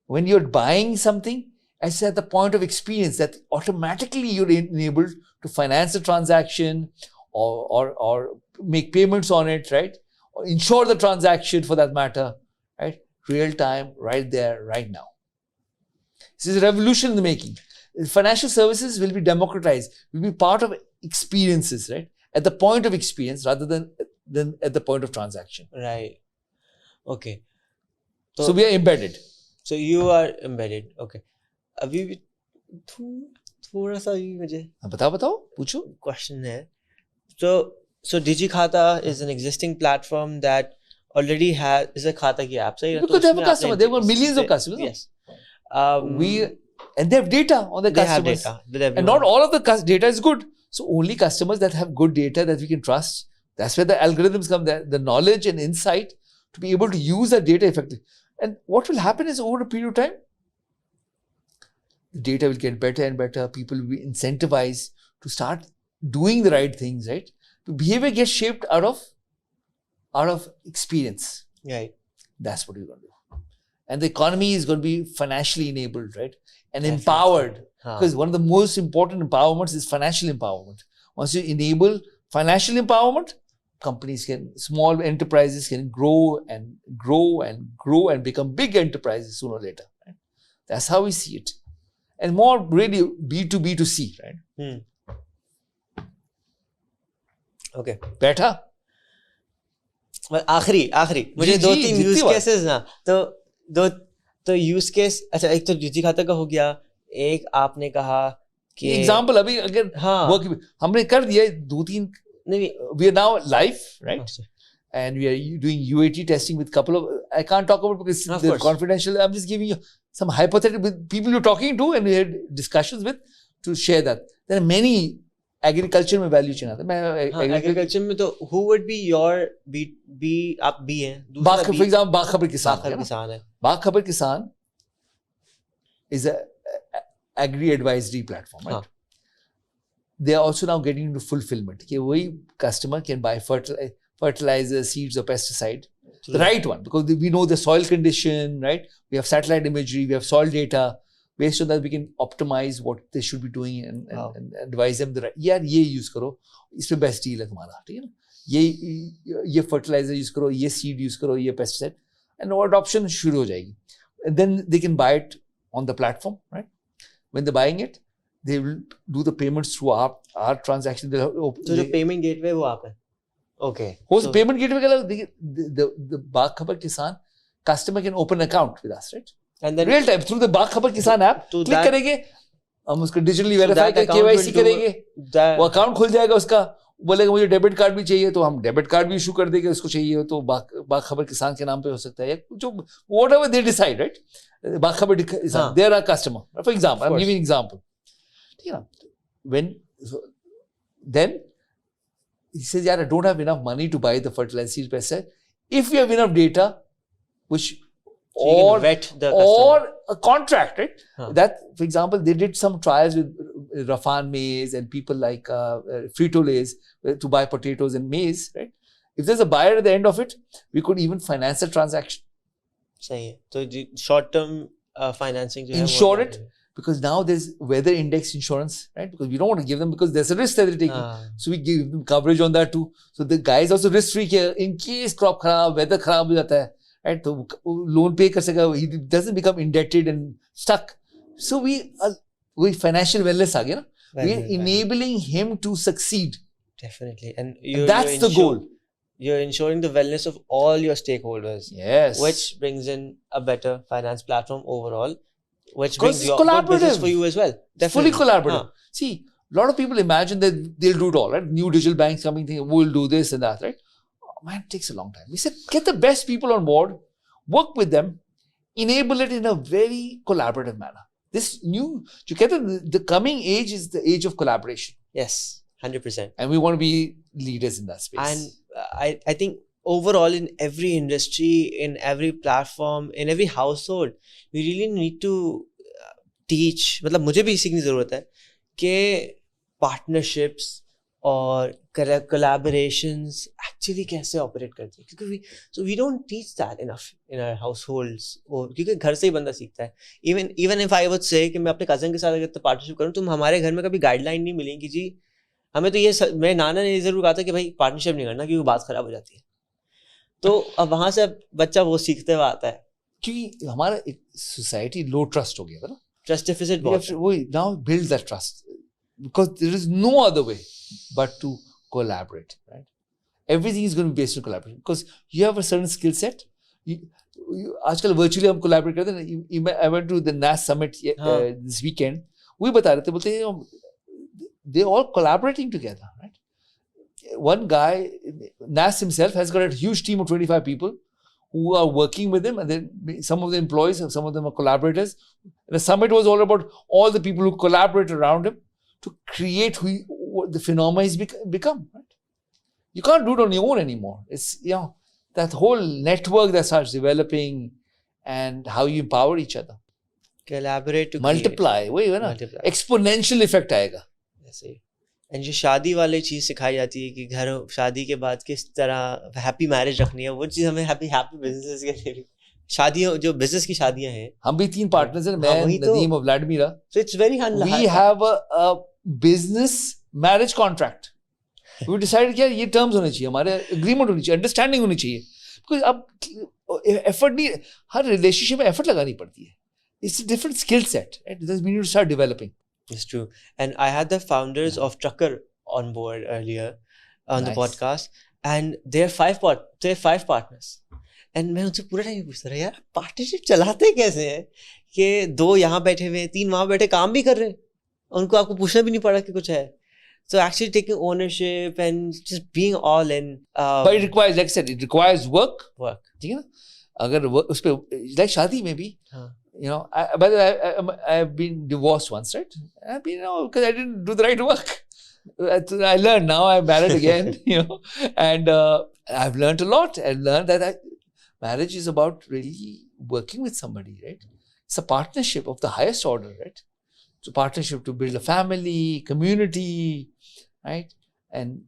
When you're buying something, it's at the point of experience that automatically you're enabled to finance the transaction or make payments on it, right? Or insure the transaction for that matter, right? Real time, right there, right now. This is a revolution in the making. Financial services will be democratized, will be part of experiences, right? At the point of experience rather than at the point of transaction.
Right. Okay.
So we are embedded.
So you are embedded. Okay. अभी भी थोड़ा सा भी मुझे
बताओ पूछो
question है. So DigiKhata is an existing platform that already is a खाता की app. So
because they have a customer, they have millions of customers.
Yes.
And they have data on the customers.
They have data.
And not all of the data is good. So only customers that have good data that we can trust. That's where the algorithms come there, the knowledge and insight to be able to use that data effectively. And what will happen is over a period of time, the data will get better and better. People will be incentivized to start doing the right things, right? The behavior gets shaped out of experience.
Right.
That's what we're going to do. And the economy is going to be financially enabled, right? And
Definitely.
empowered.
Huh.
Because one of the most important empowerments is financial empowerment. Once you enable financial empowerment, small enterprises can grow and grow and grow and become big enterprises sooner or later. Right? That's how we see it. And more really B2B2C, right?
Okay.
Better?
आखिरी मुझे
जी,
2-3
जितनी
use
बार।
Cases ना तो use case अच्छा एक तो जिजी खाता का हो गया एक आपने कहा कि
एग्जाम्पल अभी अगर
हाँ
हमने कर दिया 2-3
नहीं
we are now live, right? And we are doing UAT testing with couple of, I can't talk about because
Of
they're
course.
confidential. I'm just giving you some hypothetical with people you're talking to and we had discussions with to share that. There are many agriculture में value chain आता है.
Agriculture में तो who would be your B आप B हैं
for example, बाखबर किसान
है
बाखबर किसान is a agri advisory platform, right? They are also now getting into fulfillment. कि वही customer can buy fertilizer, seeds or pesticide, the right one, because we know the soil condition, right? We have satellite imagery, we have soil data. Based on that, we can optimize what they should be doing and advise them the right. यार ये use करो, इसमें best deal है तुम्हारा, ठीक है ना? ये fertilizer use करो, ये seed use करो, ये pesticide, and adoption शुरू हो जाएगी. And then they can buy it on the platform, right? When they're buying it, they will do the payments through our transaction.
So the payment gateway वो आप है. Okay.
Who's the payment gateway? The Bakhbar Kisan customer can open an account with us, right?
And then
real time through the Bakhbar Kisan app.
तो
click करेंगे, हम उसको digitally verify करके KYC करेंगे, वो account खुल जाएगा उसका. बोलेगा मुझे डेबिट कार्ड भी चाहिए तो हम डेबिट कार्ड भी इशू कर देंगे. उसको चाहिए तो बाखबर किसान के नाम पे हो सकता है, जो whatever they decide, right? Bakhbar Kisan, they're our customer. For example, I'm giving an example. Then he says, "Yeah, I don't have enough money to buy the fertilizer seed pesticide. If we have enough data, which
so vet the
or a contract, right? That, for example, they did some trials with Rafan maize and people like Frito-Lays to buy potatoes and maize, right? If there's a buyer at the end of it, we could even finance the transaction.
सही है. तो short term financing जो है
insure it. Because now there's weather index insurance, right? Because we don't want to give them, because there's a risk that they're taking. So we give them coverage on that too. So the guy is also risk free here. In case crop खराब, weather खराब हो जाता है, right? तो loan pay कर सकेगा. He doesn't become indebted and stuck. So we financial wellness आ गया ना. We are enabling him to succeed.
Definitely. And
that's the goal.
You're ensuring the wellness of all your stakeholders.
Yes.
Which brings in a better finance platform overall. Which
because
brings good business for you as well. Definitely.
Fully collaborative. See, a lot of people imagine that they'll do it all, right? New digital banks coming, thinking, we'll do this and that, right? Oh, man, it takes a long time. We said, get the best people on board, work with them, enable it in a very collaborative manner. This new, the coming age is the age of collaboration.
Yes, 100%.
And we want to be leaders in that space.
And I think overall in every industry, in every platform, in every household, we really need to teach, मतलब मुझे भी सीखने की ज़रूरत है कि partnerships और collaborations actually कैसे operate करती है, क्योंकि we don't teach that enough in our households, और क्योंकि घर से ही बंदा सीखता है. Even if I would say कि मैं अपने cousin के साथ अगर partnership करूँ तो हमारे घर में कभी guideline नहीं मिलेगी कि जी हमें तो ये, मेरे नाना ने ये जरूर कहा था कि भाई पार्टनरशिप नहीं करना क्योंकि बात खराब हो जाती है. तो अब वहां से बच्चा वो सीखते हुए आता है,
क्योंकि हमारा सोसाइटी लो ट्रस्ट हो गया था ना.
Trust deficit
we now build that trust because there is no other way but to collaborate, right? Everything is going to be based on collaboration because you have a certain skill set. आजकल virtually हम collaborate करते हैं. I went to the NAS summit this weekend. वही बता रहे थे, बोलते हैं they're all collaborating together, right? One guy, NAS himself, has got a huge team of 25 people who are working with him, and then some of the employees, some of them are collaborators. And the summit was all about all the people who collaborate around him to create what the phenomena is become, right? You can't do it on your own anymore. It's, that whole network that starts developing and how you empower each other.
Collaborate to
multiply, वही है ना, exponential effect आएगा
ऐसे। And जो शादी वाली चीज़ सिखाई जाती है कि घर शादी के बाद किस तरह हैप्पी मैरिज रखनी है, वो चीज़ हमें हैप्पी बिजनेस के लिए भी, शादियों जो बिजनेस की शादियां हैं,
हम भी 3 पार्टनर्स हैं, मैं, नदीम और व्लादिमीरा,
so it's very
we have a business marriage contract. We decided कि यार ये terms होने चाहिए, हमारे agreement होनी चाहिए, understanding होनी चाहिए, because अब effort नहीं, हर relationship में effort लगानी पड़ती है, it's a different skill set, right? We need to start developing.
It's true. And I had the founders of Trucker on board earlier on the podcast, and they're 5 partners. And मैं उनसे पूरा time पूछता रहा, यार partnership चलाते कैसे हैं कि 2 यहाँ बैठे हुए हैं, 3 वहाँ बैठे काम भी कर रहे हैं, उनको आपको पूछना भी नहीं पड़ा कि कुछ है. So actually taking ownership and just being all in.
But it requires, like I said, it requires work. ठीक है ना? अगर उस पे like शादी में भी, you know, by the way, I've been divorced once, right? I've been, because I didn't do the right work. I learned now. I'm married again, you know, and I've learned a lot. And learned that marriage is about really working with somebody, right? It's a partnership of the highest order, right? It's a partnership to build a family, community, right? And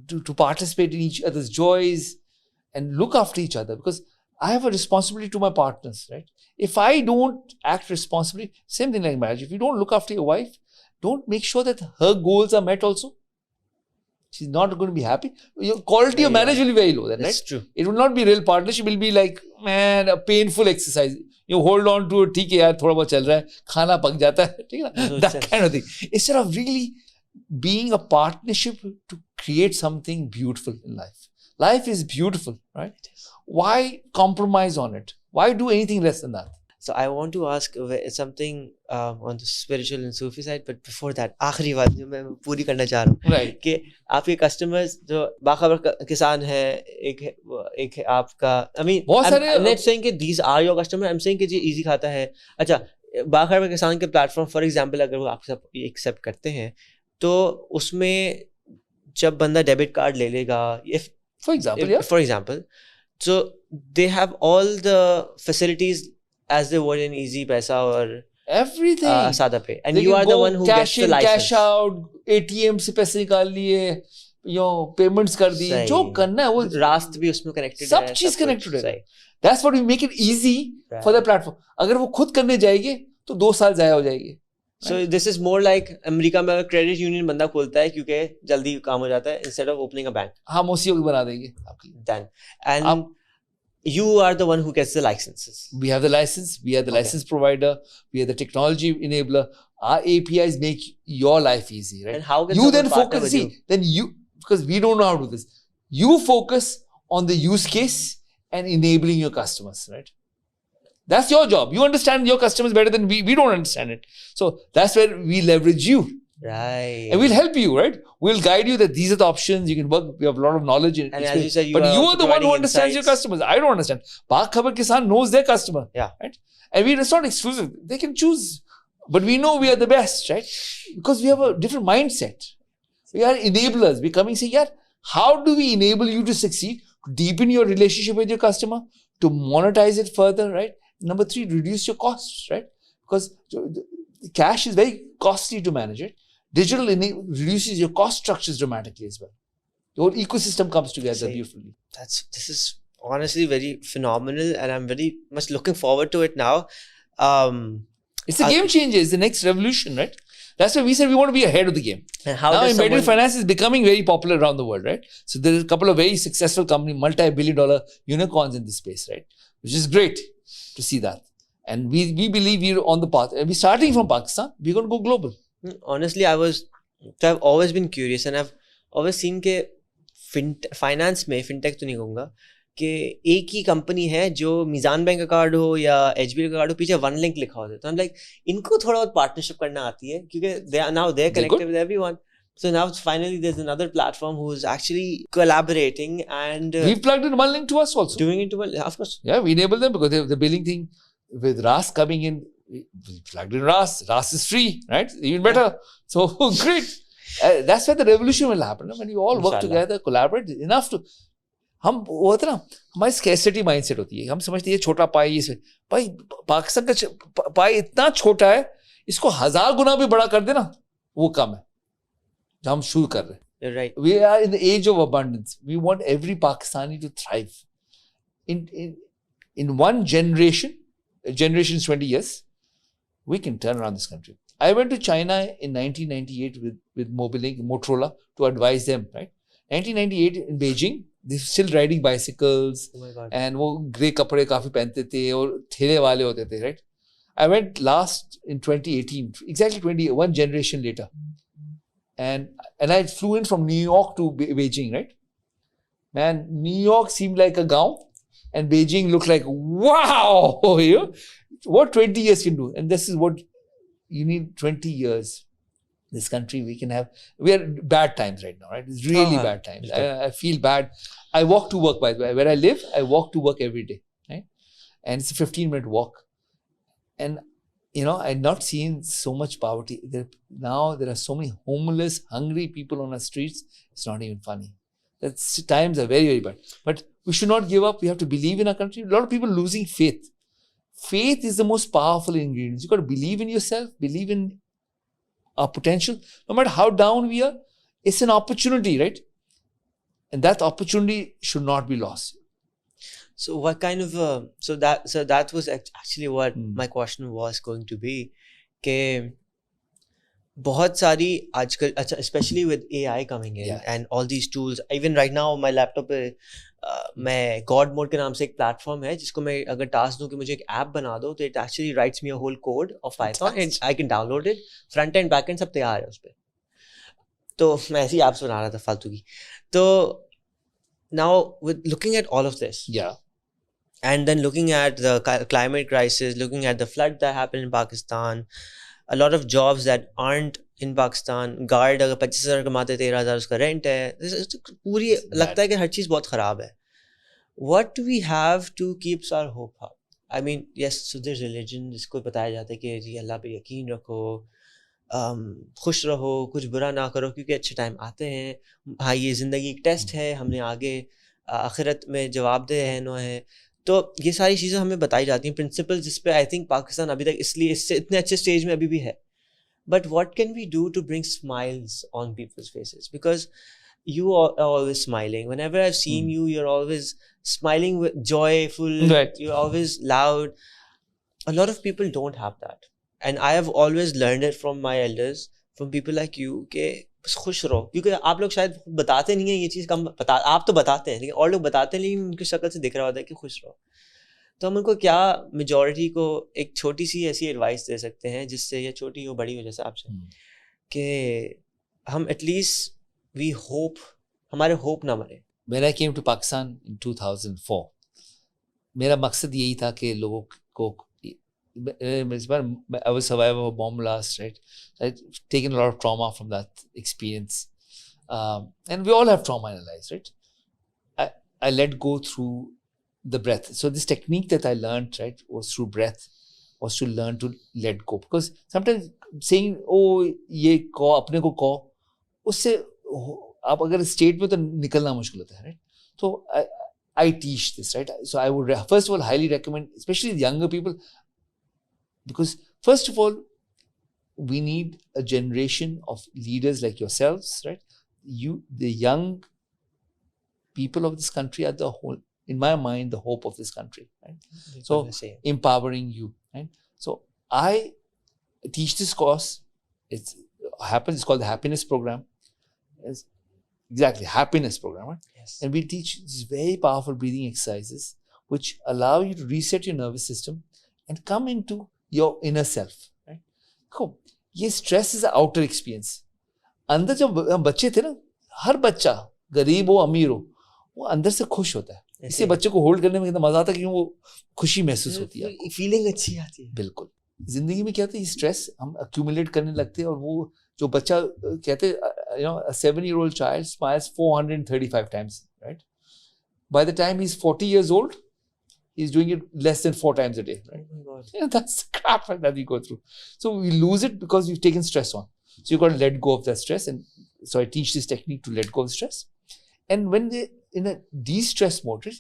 to participate in each other's joys and look after each other, because I have a responsibility to my partners, right? If I don't act responsibly, same thing like marriage. If you don't look after your wife, don't make sure that her goals are met also. She's not going to be happy. Your quality of marriage will be very low then, right?
That's true.
It will not be real partnership. It will be like, man, a painful exercise. You hold on to it, ठीक है यार, थोड़ा बहुत चल रहा है, खाना पक जाता है, ठीक है ना? That kind of thing. Instead of really being a partnership to create something beautiful in life. Life is beautiful, right? Why compromise on it? Why do anything less than that?
So I want to ask something on the spiritual and Sufi side, but before that, आखिरी बात जो मैं पूरी करना चाह रहा हूँ,
right?
कि आपके customers जो बाखबर किसान है, एक है आपका, I mean, I'm not saying कि these are your customers, I'm saying कि ये easy खाता है. अच्छा, बाखबर किसान के platform, for example, अगर वो आपसे accept करते हैं, तो उसमें जब बंदा डेबिट कार्ड ले लेगा,
for example,
so they have all the facilities as they would in Easy Paisa or
everything,
Saada Pay, and you are the one who gets the license.
Cash out, ATM से पैसे निकाल लिए, payments कर दी, जो करना है वो
रास्त भी उसमें connected है,
सब चीज connected है. That's what we make it easy for the platform. अगर वो खुद करने जाएंगे तो 2 साल जाया हो जाएंगे.
So this is more like America में अगर क्रेडिट यूनियन बंदा खोलता है क्योंकि जल्दी काम हो जाता है, instead of opening a bank.
हम उसी को बना देंगे आपके लिए.
Done. And you are the one who gets the licenses.
We have the license. We are the license provider. We are the technology enabler. Our APIs make your life easy, right?
And how can
you then
focus?
See, then you, because we don't know how to do this. You focus on the use case and enabling your customers, right? That's your job. You understand your customers better than we don't understand it. So that's where we leverage you.
Right.
And we'll help you, right? We'll guide you that these are the options. You can work. We have a lot of knowledge in it.
And as you said,
but you are the one who understands your customers. I don't understand. Pak Khabar Kisan knows their customer.
Yeah.
Right? And it's not exclusive. They can choose. But we know we are the best, right? Because we have a different mindset. We are enablers. We're coming saying, yeah, how do we enable you to succeed? To deepen your relationship with your customer, to monetize it further, right? Number 3, reduce your costs, right? Because cash is very costly to manage it. Digital reduces your cost structures dramatically as well. The whole ecosystem comes together beautifully.
This is honestly very phenomenal, and I'm very much looking forward to it now.
It's a game changer. It's the next revolution, right? That's why we said we want to be ahead of the game.
And how
now embedded finance is becoming very popular around the world, right? So there are a couple of very successful companies, multi-billion-dollar unicorns in this space, right? Which is great to see that. And we believe we're on the path. And we're starting from Pakistan. We're going to go global.
Honestly, I've always been curious, and I've always seen कि finance में fintech तो नहीं कहूँगा कि एक ही company है जो मीज़ान bank का कार्ड हो या HBL का कार्ड हो, पीछे वन लिंक लिखा होता है. तो I'm like, इनको थोड़ा बहुत पार्टनरशिप करना आती है क्योंकि they're connected with everyone. So now finally there's another platform who's actually collaborating and
we've plugged in one link to us also.
Doing it to of course.
Yeah, we enable them because the billing thing with RAS coming in. We plugged in RAS. RAS is free, right? Even better. So great. That's where the revolution will happen. When you all work together, collaborate enough to. हम वो होता ना, हमारी scarcity mindset होती है, हम समझते हैं ये छोटा पाई, ये भाई पाकिस्तान का पाई इतना छोटा है, इसको 1000 गुना भी बड़ा कर देना वो कम है जो हम शुरू कर रहे हैं.
You're right.
We are in the age of abundance. We want every Pakistani to thrive. In one generation, a generation is 20 years, we can turn around this country. I went to China in 1998 with Mobilink, Motorola, to advise them, right? 1998 in Beijing, they're still riding bicycles.
Oh my God.
And वो grey कपड़े काफी पहनते थे और ठेले वाले होते थे, right? I went last in 2018, exactly one generation later. And I flew in from New York to Beijing, right? Man, New York seemed like a gaon, and Beijing looked like, wow, you know, what 20 years can do. And this is what you need, 20 years. This country, we are bad times right now, right? It's really bad times. I feel bad. I walk to work, by the way. Where I live, I walk to work every day, right? And it's a 15-minute walk. And you know, I've not seen so much poverty. Now there are so many homeless, hungry people on our streets. It's not even funny. Times are very, very bad. But we should not give up. We have to believe in our country. A lot of people losing faith. Faith is the most powerful ingredient. You've got to believe in yourself, believe in our potential. No matter how down we are, it's an opportunity, right? And that opportunity should not be lost.
So what kind of so that was actually what my question was going to be, कि बहुत सारी आजकल, अच्छा, especially with AI coming in and all these tools, even right now my laptop पे मैं God Mode के नाम से एक platform है जिसको मैं अगर task दूँ कि मुझे एक app बना दो, तो it actually writes me a whole code of Python and I can download it, front end back end सब तैयार है उस पे. तो मैं ऐसी apps बना रहा था फालतू की. तो now with looking at all of this, and then looking at the climate crisis, looking at the flood that happened in Pakistan, a lot of jobs that aren't in Pakistan, guard अगर 25,000 कमाते 13,000 उसका rent है, पूरी लगता है कि हर चीज़ बहुत ख़राब है. What do we have to keep our hope up? I mean, yes, so there's religion जिसको बताया जाता है कि जी अल्लाह पे यकीन रखो, खुश रहो, कुछ बुरा ना करो क्योंकि अच्छे टाइम आते हैं. हाँ, ये ज़िंदगी एक टेस्ट है, हमने आगे आखिरत में जवाबदेह रहना है. तो ये सारी चीज़ें हमें बताई जाती हैं, प्रिंसिपल जिस पे आई थिंक पाकिस्तान अभी तक इसलिए इससे इतने अच्छे स्टेज में अभी भी है. But what can we do to bring smiles on people's faces, because you are always smiling. Whenever I've seen you, you're always smiling, with joyful,
right.
You're always loud. A lot of people don't have that, and I have always learned it from my elders, from people like you, कि बस खुश रहो, क्योंकि आप लोग शायद बताते नहीं हैं ये चीज़, कम आप तो बताते हैं लेकिन और लोग बताते हैं, लेकिन उनकी शक्ल से दिख रहा होता है कि खुश रहो. तो हम उनको क्या, मेजॉरिटी को एक छोटी सी ऐसी एडवाइस दे सकते हैं जिससे, ये छोटी हो बड़ी हो जैसे आपसे, कि हम एटलीस्ट we hope, हमारे hope ना मरे.
When I came to Pakistan in 2004, मेरा मकसद यही था कि लोगों को, I was a survivor of a bomb blast, right? I'd taken a lot of trauma from that experience, and we all have trauma in our lives, right? I let go through the breath. So this technique that I learned, right, was through breath, was to learn to let go. Because sometimes saying, oh, ये कहो, अपने को कहो, उससे आप अगर state में तो निकलना मुश्किल होता है, राइट? तो I teach this, right? So I would first of all highly recommend, especially the younger people, because first of all, we need a generation of leaders like yourselves, right? You, the young people of this country are the whole, in my mind, the hope of this country, right? So empowering you, right? So I teach this course. It's called the Happiness Program. Yes, exactly, happiness program, right?
Yes.
And we teach these very powerful breathing exercises which allow you to reset your nervous system and come into your inner self, right? Cool. ये stress is an outer experience. अंदर जब हम बच्चे थे ना, हर बच्चा गरीब हो अमीर हो, वो अंदर से खुश होता है. इसे बच्चे को होल्ड करने में कितना मजा आता है, क्योंकि वो खुशी महसूस होती है,
फीलिंग अच्छी आती है.
बिल्कुल. जिंदगी में क्या होता है, स्ट्रेस हम accumulate करने लगते हैं, और वो जो बच्चा कहते हैं, you know, a 7-year-old child smiles 435 times, right? By the time he's 40 years old, he's doing it less than 4 times a day, right?
Oh my God.
Yeah, that's the crap that we go through. So we lose it because we've taken stress on. So you've got to let go of that stress. And so I teach this technique to let go of stress. And when they're in a de-stress mode, right?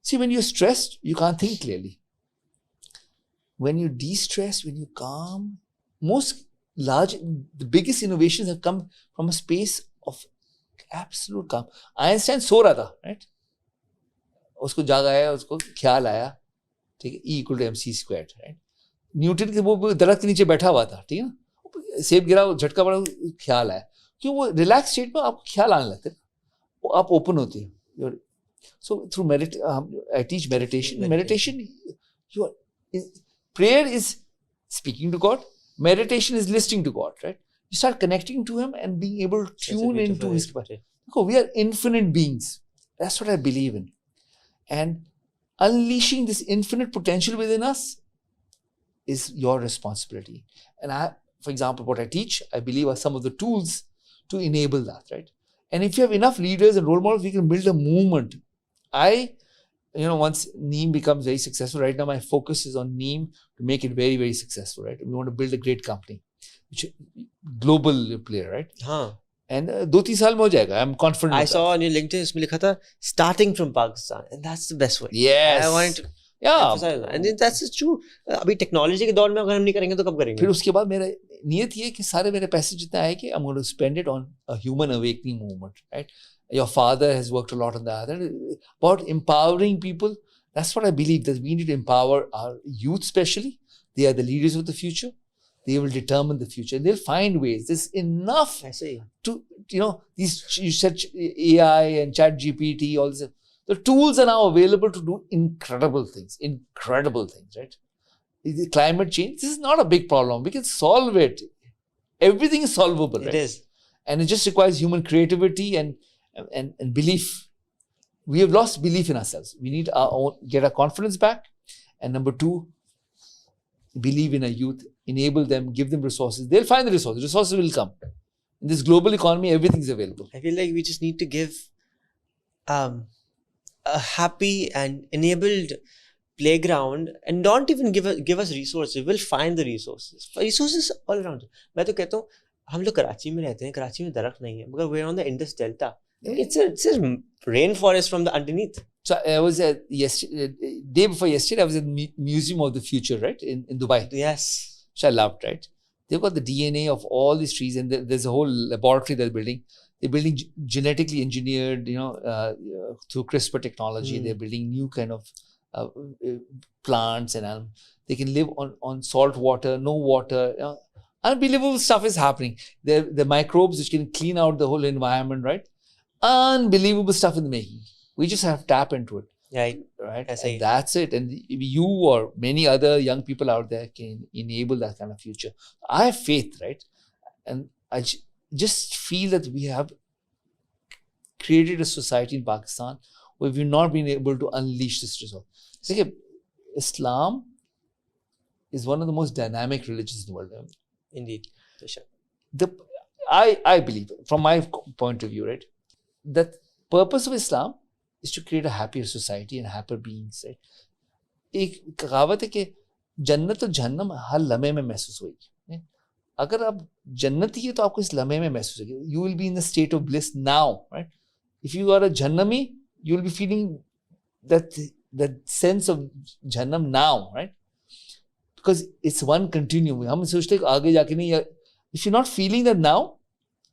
See, when you're stressed, you can't think clearly. When you de-stress, when you calm, the biggest innovations have come from a space of absolute calm. Einstein सो रहा था, right? उसको जाग आया, उसको ख्याल आया, ठीक है, E = mc², right? न्यूटन के वो दरख्त के नीचे बैठा हुआ था, ठीक है ना, सेब गिरा, झटका पड़ा, ख्याल आया. क्यों? वो रिलैक्स स्टेट में आपको ख्याल आने लगते हैं, आप ओपन होते हैं. So through I teach meditation. Prayer is speaking to God. Meditation is listening to God, right? You start connecting to Him and being able to tune into His capacity. We are infinite beings. That's what I believe in. And unleashing this infinite potential within us is your responsibility. And for example, what I teach, I believe are some of the tools to enable that, right? And if you have enough leaders and role models, we can build a movement. Once NEEM becomes very successful, right now my focus is on NEEM to make it very, very successful, right? We want to build a great company, which global player, right? And 2-3 साल में हो जाएगा. I'm confident.
I saw on your LinkedIn, इसमें लिखा था starting from Pakistan, and that's the best way.
Yes.
I wanted to emphasize that. And that's true. अभी technology के दौर में अगर हम नहीं करेंगे तो कब करेंगे?
फिर उसके बाद मेरा नियत ये है कि सारे मेरे पैसे जितने आए कि I'm going to spend it on a human awakening movement, right? Your father has worked a lot on that. About empowering people, that's what I believe, that we need to empower our youth especially. They are the leaders of the future. They will determine the future. They'll find ways. There's enough to, you said AI and chat GPT, all this. The tools are now available to do incredible things, right? The climate change, this is not a big problem. We can solve it. Everything is solvable, right?
It is.
And it just requires human creativity and belief. We have lost belief in ourselves. We need get our confidence back. And number 2, believe in our youth, enable them, give them resources. They'll find the resources. Resources will come. In this global economy, everything is available.
I feel like we just need to give a happy and enabled playground, and don't even give us resources. We'll find the resources. Resources all around. मैं तो कहता हूँ, हम लोग कराची में रहते हैं, कराची में दरख्त नहीं है, because we're on the Indus Delta. It's a rainforest from the underneath.
So I was day before yesterday, I was at the Museum of the Future, right, in Dubai.
Yes.
Which I loved, right? They've got the DNA of all these trees, and there's a whole laboratory they're building. They're building genetically engineered, through CRISPR technology. They're building new kind of plants, and they can live on salt water, no water. Unbelievable stuff is happening. The microbes which can clean out the whole environment, right? Unbelievable stuff in the making. We just have to tap into it. Right? And that's it. And you or many other young people out there can enable that kind of future. I have faith, right? And I just feel that we have created a society in Pakistan where we've not been able to unleash this resolve. Islam is one of the most dynamic religions in the world.
Indeed.
I believe, from my point of view, right, that purpose of Islam is to create a happier society and happier beings, right? एक कहावत है कि जन्नत और जहन्नम हर लम्हे में महसूस होगी. अगर आप जन्नती है तो आपको इस लम्हे में महसूस होगी. You will be in the state of bliss now, right? If you are a jahannami, you will be feeling that sense of jahannam now, right? Because it's one continuum. हम सोचते हैं आगे जाके नहीं. If you're not feeling that now,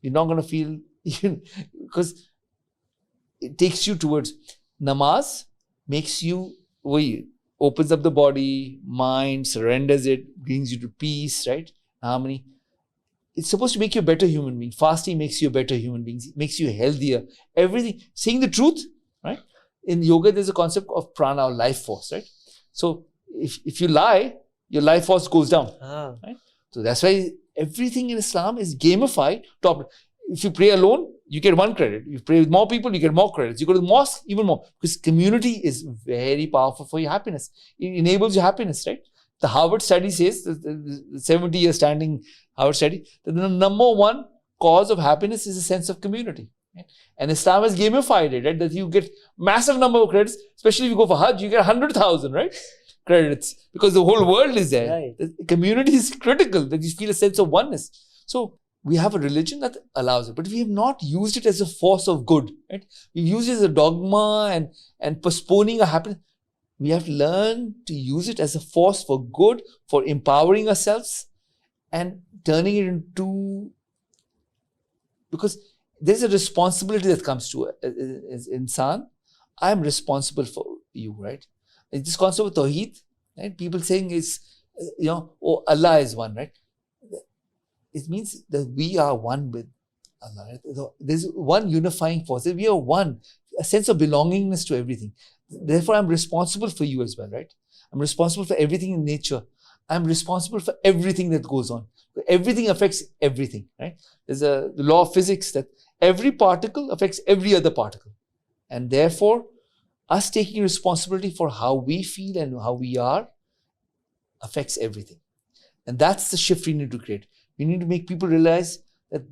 you're not going to feel, because it takes you towards namaz, makes you, opens up the body, mind, surrenders it, brings you to peace, right? Harmony. It's supposed to make you a better human being. Fasting makes you a better human being, makes you healthier. Everything, saying the truth, right? In yoga, there's a concept of prana, or life force, right? So if you lie, your life force goes down, right? So that's why everything in Islam is gamified. If you pray alone, you get 1 credit. You pray with more people, you get more credits. You go to the mosque, even more. Because community is very powerful for your happiness. It enables your happiness, right? The Harvard study says, the 70-year standing Harvard study, that the number 1 cause of happiness is a sense of community. Right? And Islam has gamified it, right? That you get massive number of credits, especially if you go for Hajj, you get 100,000, right? Credits, because the whole world is there.
Right.
The community is critical, that you feel a sense of oneness. So we have a religion that allows it, but we have not used it as a force of good, right? We've used it as a dogma and postponing a happiness. We have to learn to use it as a force for good, for empowering ourselves and turning it into, because there's a responsibility that comes to as insan. I'm responsible for you, right? It's this concept of Tawheed, right? People saying it's, oh, Allah is one, right? It means that we are one with Allah. Right? There's one unifying force. We are one, a sense of belongingness to everything. Therefore, I'm responsible for you as well, right? I'm responsible for everything in nature. I'm responsible for everything that goes on. Everything affects everything, right? There's the law of physics that every particle affects every other particle. And therefore, us taking responsibility for how we feel and how we are affects everything. And that's the shift we need to create. We need to make people realize that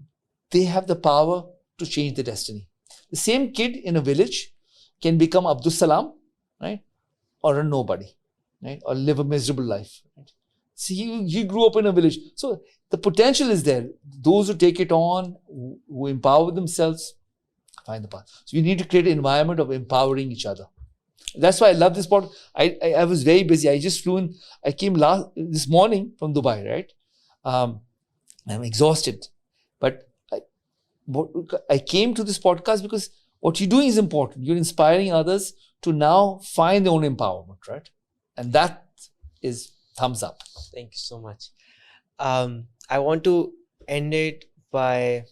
they have the power to change their destiny. The same kid in a village can become Abdul Salam, right? Or a nobody, right? Or live a miserable life. Right? See, he grew up in a village. So the potential is there. Those who take it on, who empower themselves, find the path. So we need to create an environment of empowering each other. That's why I love this part. I was very busy. I just flew in. I came this morning from Dubai, right? I'm exhausted. But I came to this podcast because what you're doing is important. You're inspiring others to now find their own empowerment, right? And that is thumbs up.
Thank you so much. I want to end it by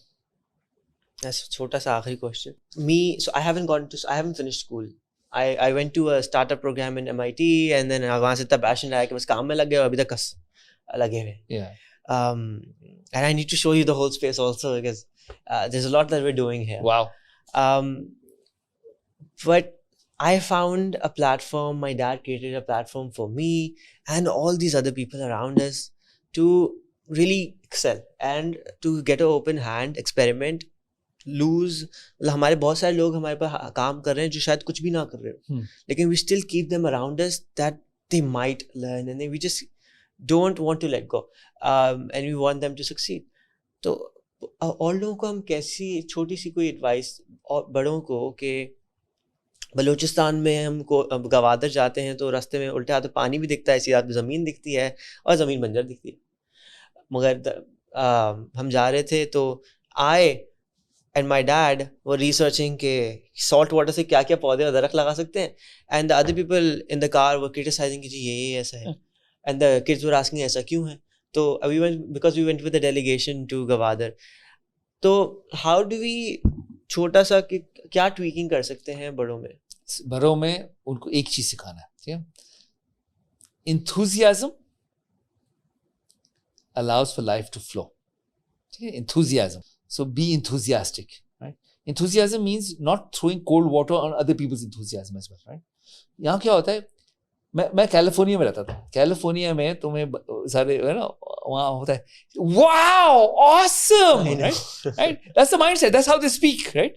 a chota sa aakhri question. So I haven't finished school. I went to a startup program in MIT and then वहाँ से इतना passion आया कि बस काम में लग गया और अभी तक लगे हुए.
Yeah.
And I need to show you the whole space also because there's a lot that we're doing here.
Wow.
But I found a platform, my dad created a platform for me and all these other people around us to really excel and to get an open hand, experiment, lose. हमारे बहुत सारे लोग हमारे पास काम कर रहे हैं जो शायद कुछ भी ना कर रहे हो, लेकिन we still keep them around us that they might learn and we just don't want to let go, and we want them to succeed. तो और लोगों को हम कैसी छोटी सी कोई एडवाइस और बड़ों को कि बलूचिस्तान में हमको गवादर जाते हैं तो रास्ते में उल्टे हाथ पानी भी दिखता है, सीधा ज़मीन दिखती है और ज़मीन बंजर दिखती है, मगर हम जा रहे थे तो आए and my dad were researching के salt water से क्या क्या पौधे और दरख्त लगा सकते हैं, and the other people in the car were criticizing कि जी ये ऐसा है, and the kids were asking ऐसा क्यों है. तो because we went with a delegation to Gwadar. तो how do we छोटा सा कि क्या tweaking कर सकते हैं बड़ों में
उनको एक चीज सिखाना है, ठीक है? Enthusiasm allows for life to flow. ठीक है? Enthusiasm. So be enthusiastic, right? Enthusiasm means not throwing cold water on other people's enthusiasm as well, right? यहाँ क्या होता है, मैं कैलिफोर्निया में रहता था. कैलिफोर्निया में तुम्हें सारे है ना वहाँ होता है, wow, awesome, right? That's the mindset. That's how they speak, right?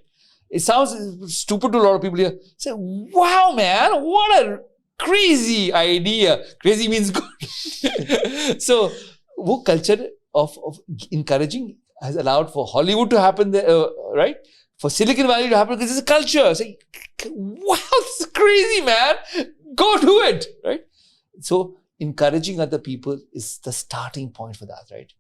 It sounds stupid to a lot of people here. Say, wow, man, what a crazy idea. Crazy means good. So, वो culture of encouraging has allowed for Hollywood to happen there, right? For Silicon Valley to happen because it's a culture. Say, wow, this is crazy, man. Go do it, right? So, encouraging other people is the starting point for that, right?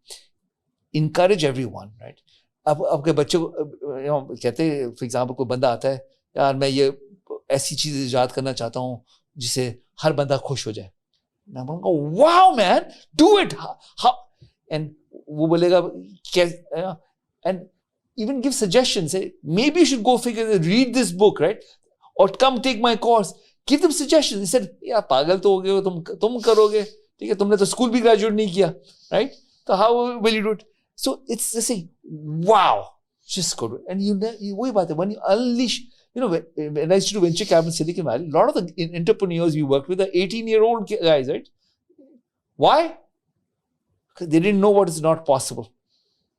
Encourage everyone, right? अब आपके बच्चों को कहते हैं, for example कोई बंदा आता है, यार मैं ये ऐसी चीज़ ईजाद करना चाहता हूँ जिससे हर बंदा खुश हो जाए. मैं बोलूँगा, wow, man, do it. And वो बोलेगा, and even give suggestions. Say, maybe you should go read this book, right? Or come take my course. Give them suggestions. He said, यार पागल तो हो गए हो, तुम करोगे, ठीक है? तुमने तो स्कूल भी ग्रेजुएट नहीं किया, right? So how will you do it? So it's the same. Wow, just go do it. And you worry about it when you unleash. You know, when I used to do venture capital in Silicon Valley, a lot of the entrepreneurs we worked with are 18-year-old guys, right? Why? Because they didn't know what is not possible,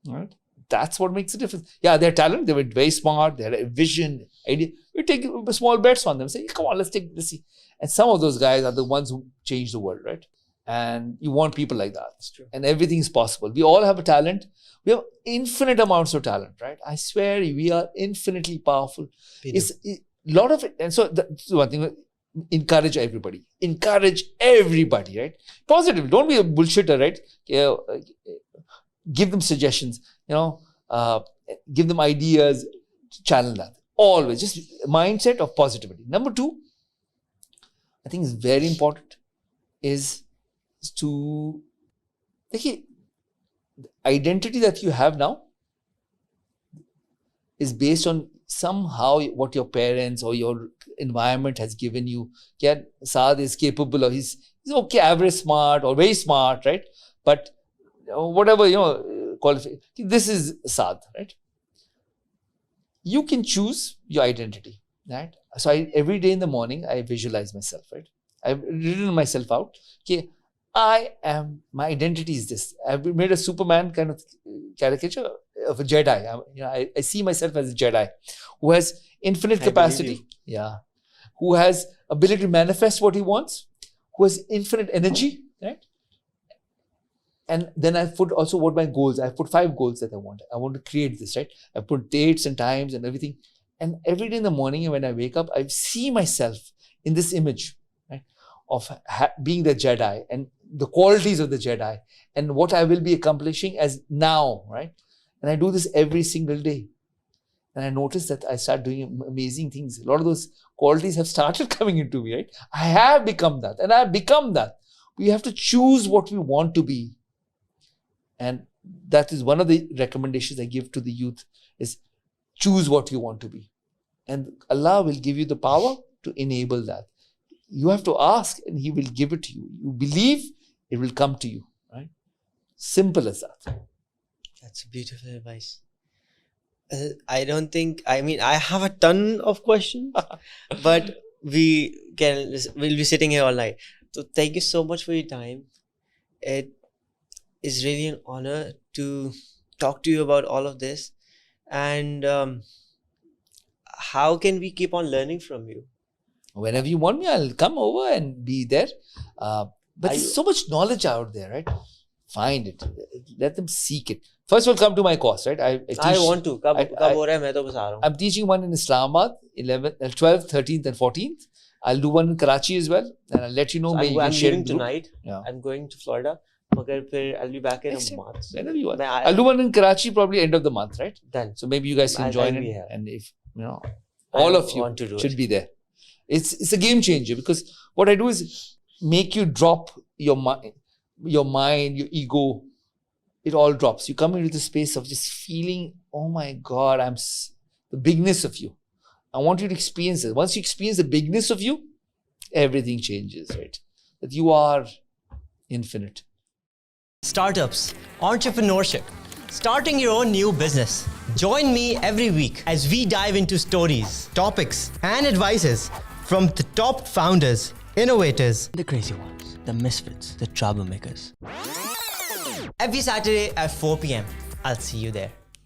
right? That's what makes a difference. Yeah, they're talented. They were very smart. They had a vision, idea. We take small bets on them. Say, come on, let's see. And some of those guys are the ones who change the world, right? And you want people like that.
That's true.
And everything is possible. We all have a talent. We have infinite amounts of talent, right? I swear we are infinitely powerful. It's a lot of it. And so that's one thing. Encourage everybody. Encourage everybody, right? Positive. Don't be a bullshitter, right? Give them suggestions, give them ideas, channel that. Always. Just mindset of positivity. Number 2, I think is very important is to the identity that you have now is based on somehow what your parents or your environment has given you. Yeah, Saad is capable of, he's okay, average smart or very smart, right? But whatever, qualification, this is Saad, right? You can choose your identity, right? So every day in the morning, I visualize myself, right? I've written myself out. Okay, my identity is this. I've made a Superman kind of caricature of a Jedi. I see myself as a Jedi who has infinite capacity. Yeah. Who has ability to manifest what he wants, who has infinite energy, right? And then I put also what my goals. I put 5 goals that I want. I want to create this, right? I put dates and times and everything. And every day in the morning when I wake up, I see myself in this image, right? Of being the Jedi and the qualities of the Jedi and what I will be accomplishing as now, right? And I do this every single day. And I notice that I start doing amazing things. A lot of those qualities have started coming into me, right? I have become that and I have become that. We have to choose what we want to be. And that is one of the recommendations I give to the youth is choose what you want to be. And Allah will give you the power to enable that. You have to ask and He will give it to you. You believe, it will come to you, right? Simple as that.
That's beautiful advice. I have a ton of questions, but we'll be sitting here all night. So thank you so much for your time. It is really an honor to talk to you about all of this. And how can we keep on learning from you?
Whenever you want me, I'll come over and be there. But there's so much knowledge out there, right? Find it. Let them seek it. First of all, come to my course, right? I
want to.
I'm teaching one in Islamabad, 12th, 13th and 14th. I'll do one in Karachi as well. And I'll let you know.
So
I'm
leaving tonight. Yeah. I'm going to Florida. I'll be back in a month.
Whenever you want. I'll do one in Karachi probably end of the month, right?
Done.
So maybe you guys can join in. And if, all of you should be there. It's a game changer because what I do is make you drop your mind, your ego. It all drops. You come into the space of just feeling, oh my God, the bigness of you. I want you to experience it. Once you experience the bigness of you, everything changes, right? That you are infinite.
Startups, entrepreneurship, starting your own new business. Join me every week as we dive into stories, topics, and advices from the top founders, innovators, the crazy ones, the misfits, the troublemakers. Every Saturday at 4 p.m. I'll see you there.